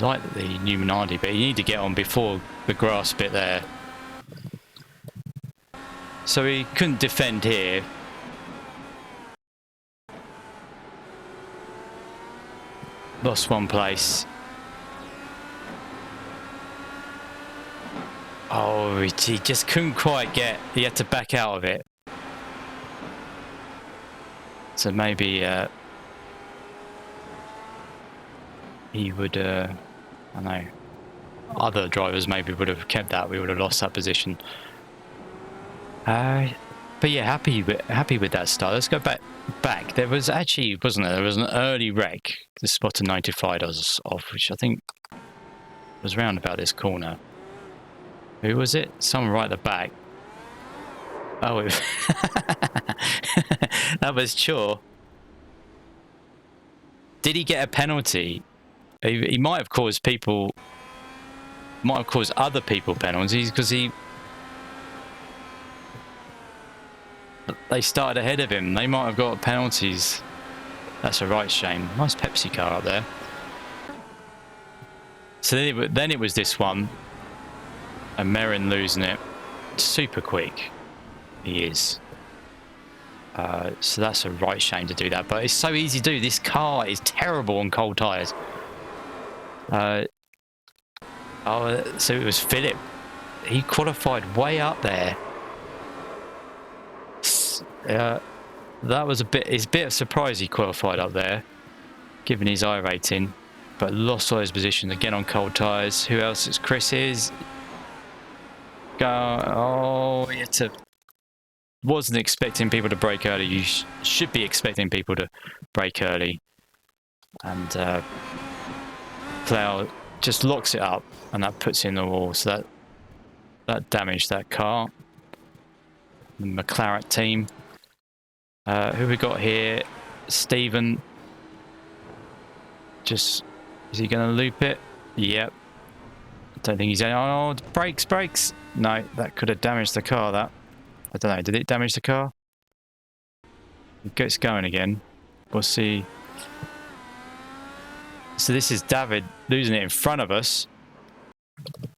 Like the Numinati, but you need to get on before the grass bit there. So he couldn't defend here. Lost one place. Oh, he just couldn't quite get. He had to back out of it. So maybe he would. I don't know. Other drivers maybe would have kept that. We would have lost that position. But yeah, happy with that start. Let's go back. There was actually, wasn't there? There was an early wreck. The spotter notified us of, which I think was round about this corner. Who was it? Someone right at the back. Oh, that was Chaw. Did he get a penalty? He might have caused other people penalties because they started ahead of him. They might have got penalties. That's a right shame. Nice Pepsi car up there. So then it was this one. And Merrin losing it. Super quick. He is. So that's a right shame to do that. But it's so easy to do. This car is terrible on cold tyres. So it was Philip. He qualified way up there. That was it's a bit of a surprise he qualified up there, given his iRating, but lost all his position again on cold tyres. Who else? It's Chris's. Wasn't expecting people to brake early. You should be expecting people to brake early, and Plough just locks it up, and that puts it in the wall. So that damaged that car. The McLaren team. Who we got here? Stephen. Is he going to loop it? Yep. Don't think he's. Oh, brakes. No, that could have damaged the car. That. I don't know. Did it damage the car? It gets going again. We'll see. So this is David losing it in front of us.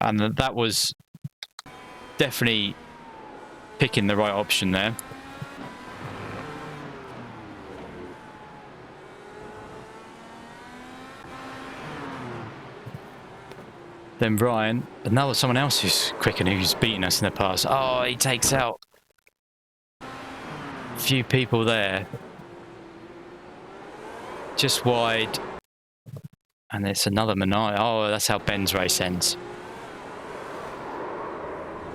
And that was definitely picking the right option there. Then Ryan, and now there's someone else who's quick and who's beaten us in the past. Oh, he takes out a few people there. Just wide. And it's another Minardi. Oh, that's how Ben's race ends.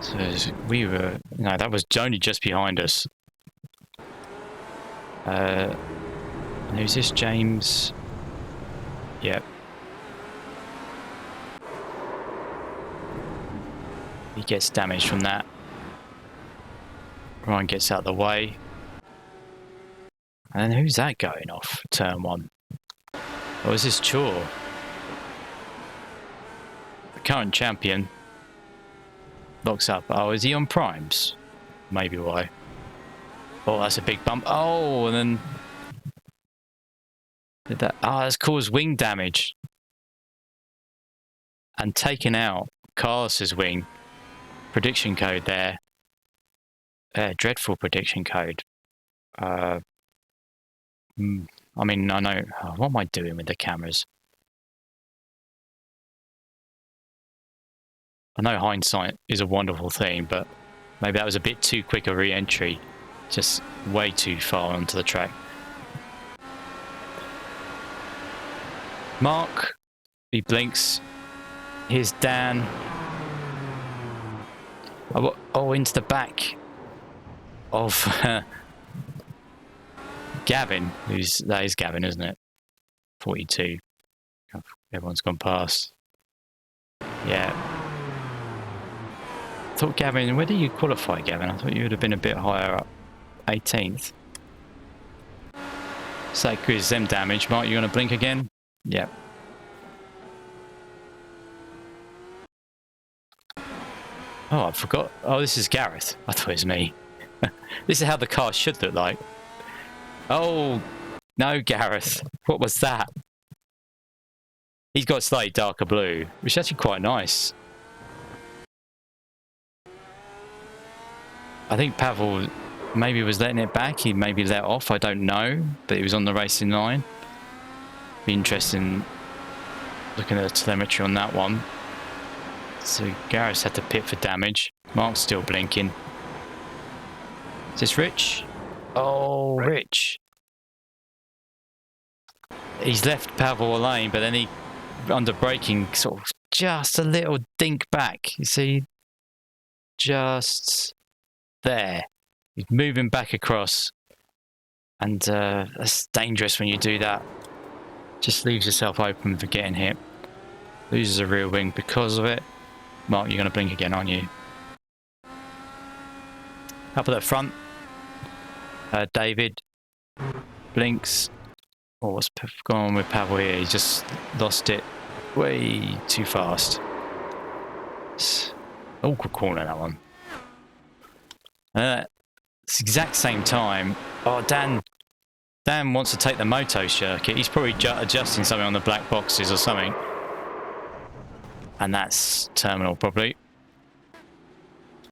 So that was only just behind us. And who's this? James? Yep. He gets damaged from that. Ryan gets out of the way. And then who's that going off? Turn 1. Or is this Chaw? current champion. Locks up. Oh, is he on primes? Maybe why. Oh, that's a big bump. Oh, and then did that? Oh, that's caused wing damage and taken out Carlos's wing. Prediction code there. Dreadful prediction code. I mean, I know. Oh, what am I doing with the cameras? I know hindsight is a wonderful thing, but maybe that was a bit too quick a re-entry. Just way too far onto the track. Mark, he blinks. Here's Dan. Oh, into the back of Gavin. That is Gavin, isn't it? 42. Everyone's gone past. Yeah. I thought Gavin, where did you qualify, Gavin? I thought you would have been a bit higher up. 18th. So that gives them damage. Mark, you going to blink again? Yeah. Oh, I forgot. Oh, this is Gareth. I thought it was me. This is how the car should look like. Oh, no, Gareth. What was that? He's got slightly darker blue, which is actually quite nice. I think Pavel maybe was letting it back. He maybe let off. I don't know. But he was on the racing line. Be interesting looking at the telemetry on that one. So Gareth had to pit for damage. Mark's still blinking. Is this Rich? Oh, Rich. He's left Pavel a lane, but then he, under braking, sort of just a little dink back. You see? Just there. He's moving back across. And that's dangerous when you do that. Just leaves yourself open for getting hit. Loses a rear wing because of it. Mark, you're going to blink again, aren't you? Up at the front. David blinks. Oh, what's going on with Pavel here? He's just lost it way too fast. It's awkward corner, that one. It's the exact same time. Oh, Dan wants to take the moto circuit. He's probably adjusting something on the black boxes or something. And that's terminal, probably.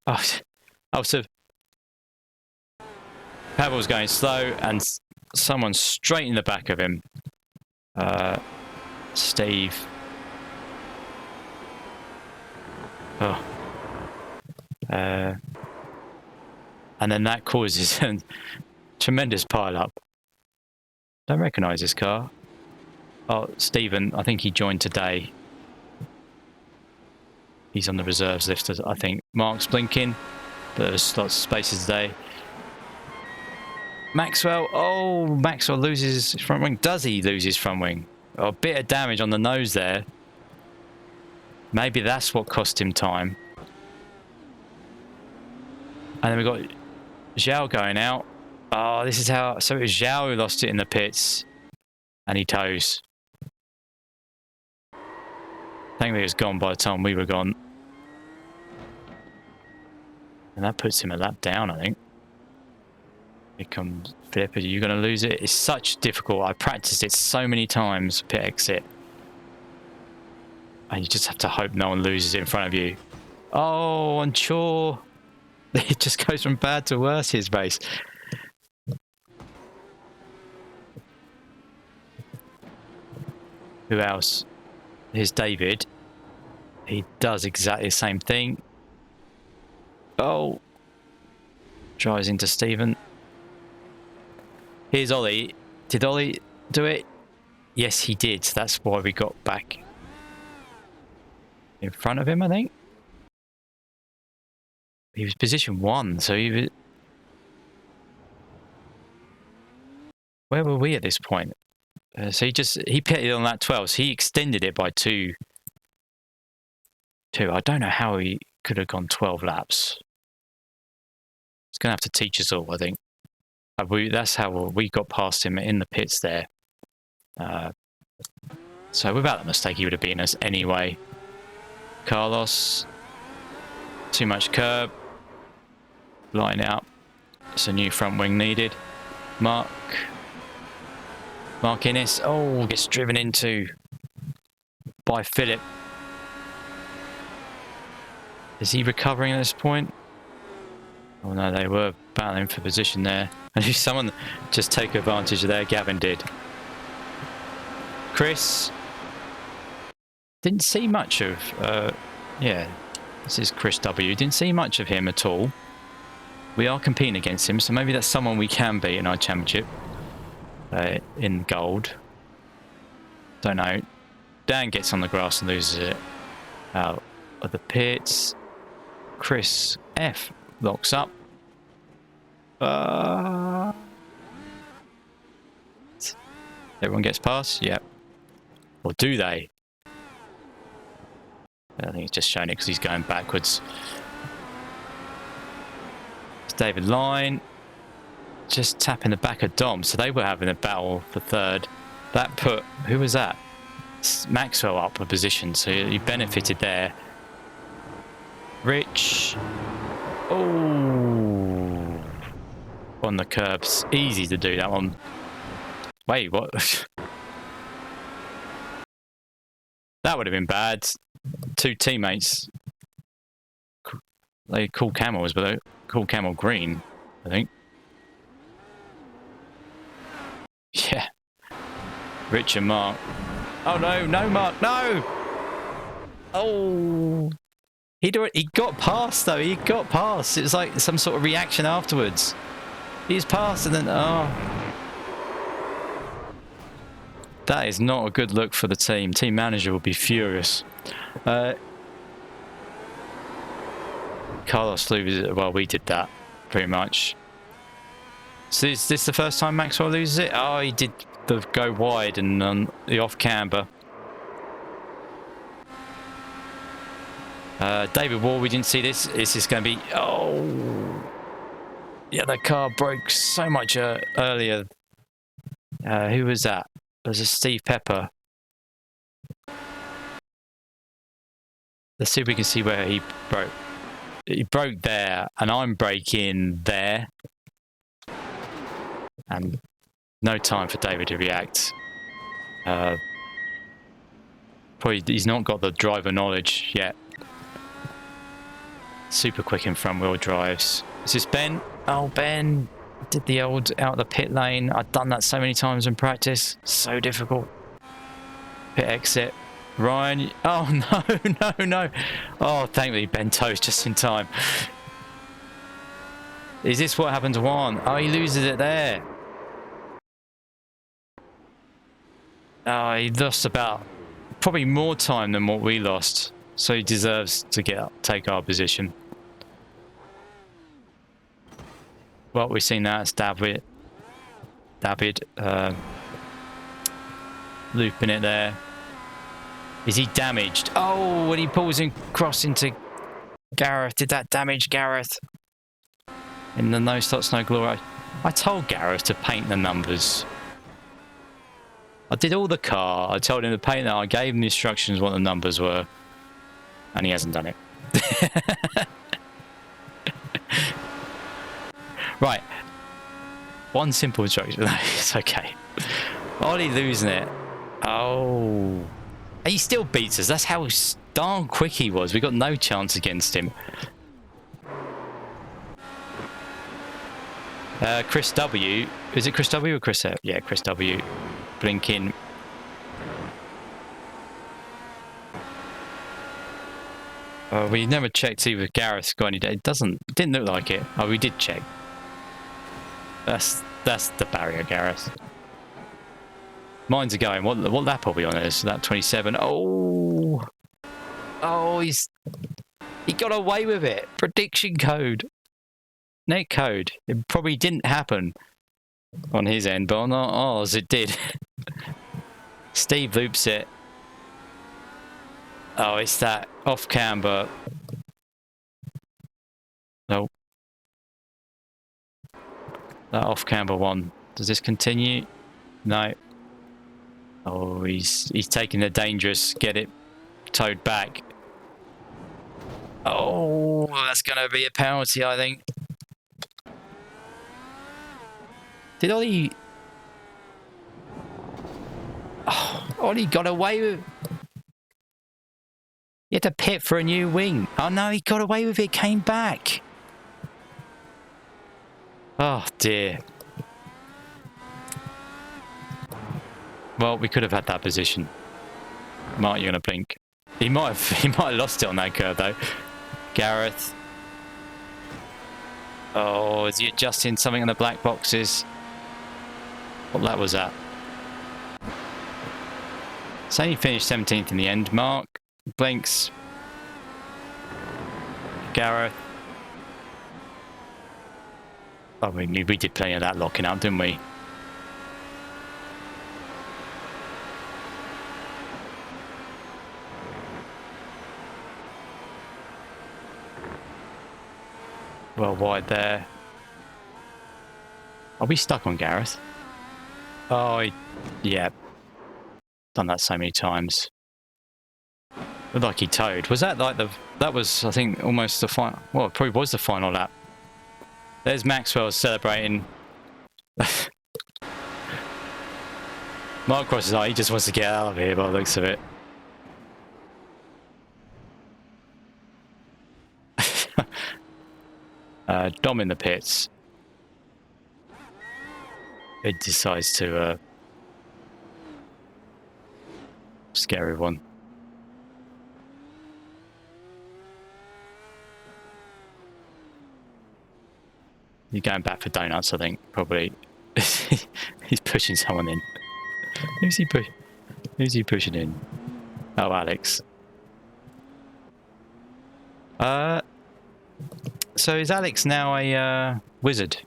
Oh, so Pavel's going slow, and someone's straight in the back of him. Steve. Oh. And then that causes a tremendous pile-up. Don't recognise this car. Oh, Stephen, I think he joined today. He's on the reserves list, I think. Mark's blinking, but there's lots of spaces today. Maxwell, oh, Maxwell loses his front wing. Does he lose his front wing? Oh, a bit of damage on the nose there. Maybe that's what cost him time. And then we've got Zhao going out. Oh, this is how... So it was Zhao who lost it in the pits. And he tows. Thankfully it was gone by the time we were gone. And that puts him a lap down, I think. Here comes Philip. Are you going to lose it? It's such difficult. I practiced it so many times, pit exit. And you just have to hope no one loses it in front of you. Oh, on Chaw. It just goes from bad to worse, his race. Who else? Here's David. He does exactly the same thing. Oh. Drives into Stephen. Here's Ollie. Did Ollie do it? Yes, he did. That's why we got back in front of him, I think. He was position 1, so he was... Where were we at this point? So he pitted on that 12, so he extended it by 2. I don't know how he could have gone 12 laps. He's going to have to teach us all, I think. That's how we got past him in the pits there. So without the mistake, he would have beaten us anyway. Carlos. Too much curb. Line out. It's a new front wing needed. Mark Innes. Oh, gets driven into by Philip. Is he recovering at this point? Oh no, they were battling for position there. And if someone just take advantage of there, Gavin did. Chris. Didn't see much of, yeah, this is Chris W. Didn't see much of him at all. We are competing against him, so maybe that's someone we can beat in our championship. In gold. Don't know. Dan gets on the grass and loses it. Out of the pits. Chris F locks up. Everyone gets past? Yep. Or do they? I think he's just showing it because he's going backwards. It's David Line. Just tapping the back of Dom. So they were having a battle for third. That put... Who was that? Maxwell up a position. So he benefited there. Rich. Oh. On the curbs. Easy to do that one. Wait, what? That would have been bad. Two teammates. They call camels, but they call camel green, I think. Yeah. Rich and Mark. Oh no, no Mark, no! Oh. He got past though, he got past. It was like some sort of reaction afterwards. He's passed and then, oh. That is not a good look for the team. Team manager will be furious. Carlos loses it. Well, we did that, pretty much. So is this the first time Maxwell loses it? Oh, he did the go wide and the off camber. David Wall, we didn't see this. Is this going to be... Oh! Yeah, the car broke so much earlier. Who was that? It was a Steve Pepper. Let's see if we can see where he broke. He broke there, and I'm braking there. And no time for David to react. Probably he's not got the driver knowledge yet. Super quick in front wheel drives. Is this Ben? Oh, Ben did the old out the pit lane. I've done that so many times in practice. So difficult. Pit exit. Ryan. Oh, no, no. Oh, thankfully Ben toes just in time. Is this what happened to Juan? Oh, he loses it there. Oh, he lost about probably more time than what we lost. So he deserves to take our position. Well, we've seen that. It's David looping it there. Is he damaged? Oh, when he pulls in cross into Gareth. Did that damage Gareth? In the no stops, no glory. I told Gareth to paint the numbers. I did all the car. I told him to paint that. I gave him the instructions what the numbers were. And he hasn't done it. Right. One simple instruction. It's okay. Ollie losing it. Oh. And he still beats us. That's how darn quick he was. We got no chance against him. Chris W. Is it Chris W or Chris F? Yeah, Chris W. Blinking. We never checked see if Gareth got any. It didn't look like it. Oh, we did check. That's the barrier, Gareth. Mines are going. What lap are we on? Is that 27? Oh, he got away with it. Prediction code, net code. It probably didn't happen on his end, but on ours it did. Steve loops it. Oh, it's that off camber. No. That off camber one. Does this continue? No. Oh, he's taking the dangerous. Get it towed back. Oh, that's going to be a penalty, I think. Did Ollie... Oh, Ollie got away with... He had to pit for a new wing. Oh no, he got away with it, came back. Oh dear. Well, we could have had that position. Mark, you're going to blink. He might have lost it on that curve though. Gareth. Oh, is he adjusting something in the black boxes? What that was at? So he finished 17th in the end. Mark blinks. Gareth. Oh, we did plenty of that locking up, didn't we? Well wide there. Are we stuck on Gareth? Oh, yeah. Done that so many times. Looked like he towed. Was that like the... That was, I think, almost the final... Well, it probably was the final lap. There's Maxwell celebrating. Mark Cross is like, he just wants to get out of here by the looks of it. Dom in the pits. It decides to scare everyone. You're going back for donuts, I think, probably. He's pushing someone in. Who's he pushing in? Oh, Alex. So is Alex now a wizard?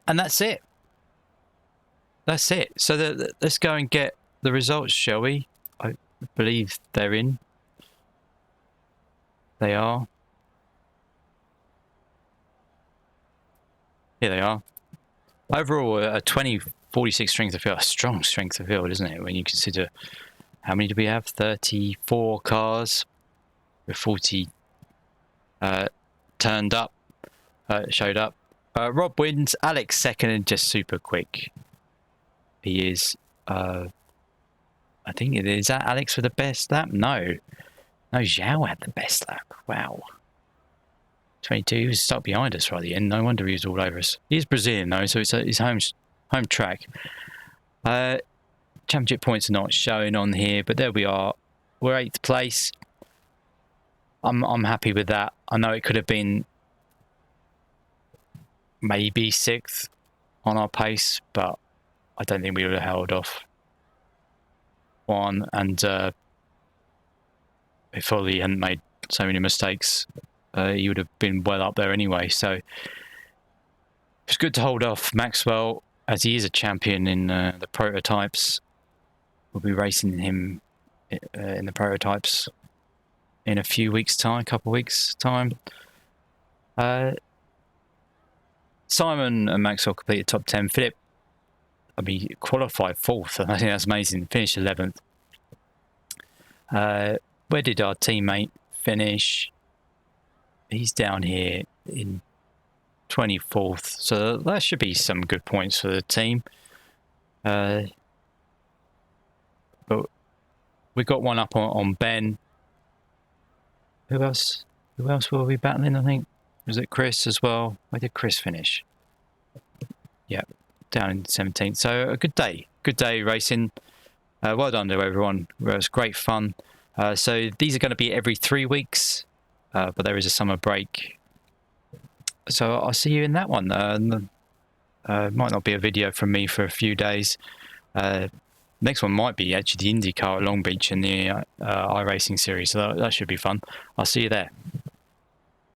And that's it. That's it. So let's go and get the results, shall we? I believe they're in. They are. Here they are. Overall, a 20-46 strength of field. A strong strength of field, isn't it? When you consider how many do we have? 34 cars with 40 turned up, showed up. Rob wins. Alex second and just super quick. He is. I think it is. That Alex with the best lap? No. No, Zhao had the best lap. Wow. 22. He was stuck behind us right at the end. No wonder he was all over us. He's Brazilian though, so it's his home track. Championship points are not showing on here, but there we are. We're 8th place. I'm happy with that. I know it could have been maybe 6th on our pace, but I don't think we would have held off one. And if Ollie hadn't made so many mistakes, he would have been well up there anyway. So it's good to hold off Maxwell, as he is a champion in the prototypes. We'll be racing him in the prototypes in a few weeks' time, a couple of weeks' time. Simon and Maxwell completed top 10. Philip, qualified 4th. I think that's amazing. Finished 11th. Where did our teammate finish? He's down here in 24th. So that should be some good points for the team. But we got one up on Ben. Who else? Who else will we be battling? I think was it Chris as well. Where did Chris finish? Yeah, down in 17th. So a good day racing. Well done to everyone. It was great fun. So these are going to be every 3 weeks, but there is a summer break. So I'll see you in that one. Might not be a video from me for a few days. Next one might be actually the IndyCar at Long Beach in the iRacing series. So that should be fun. I'll see you there.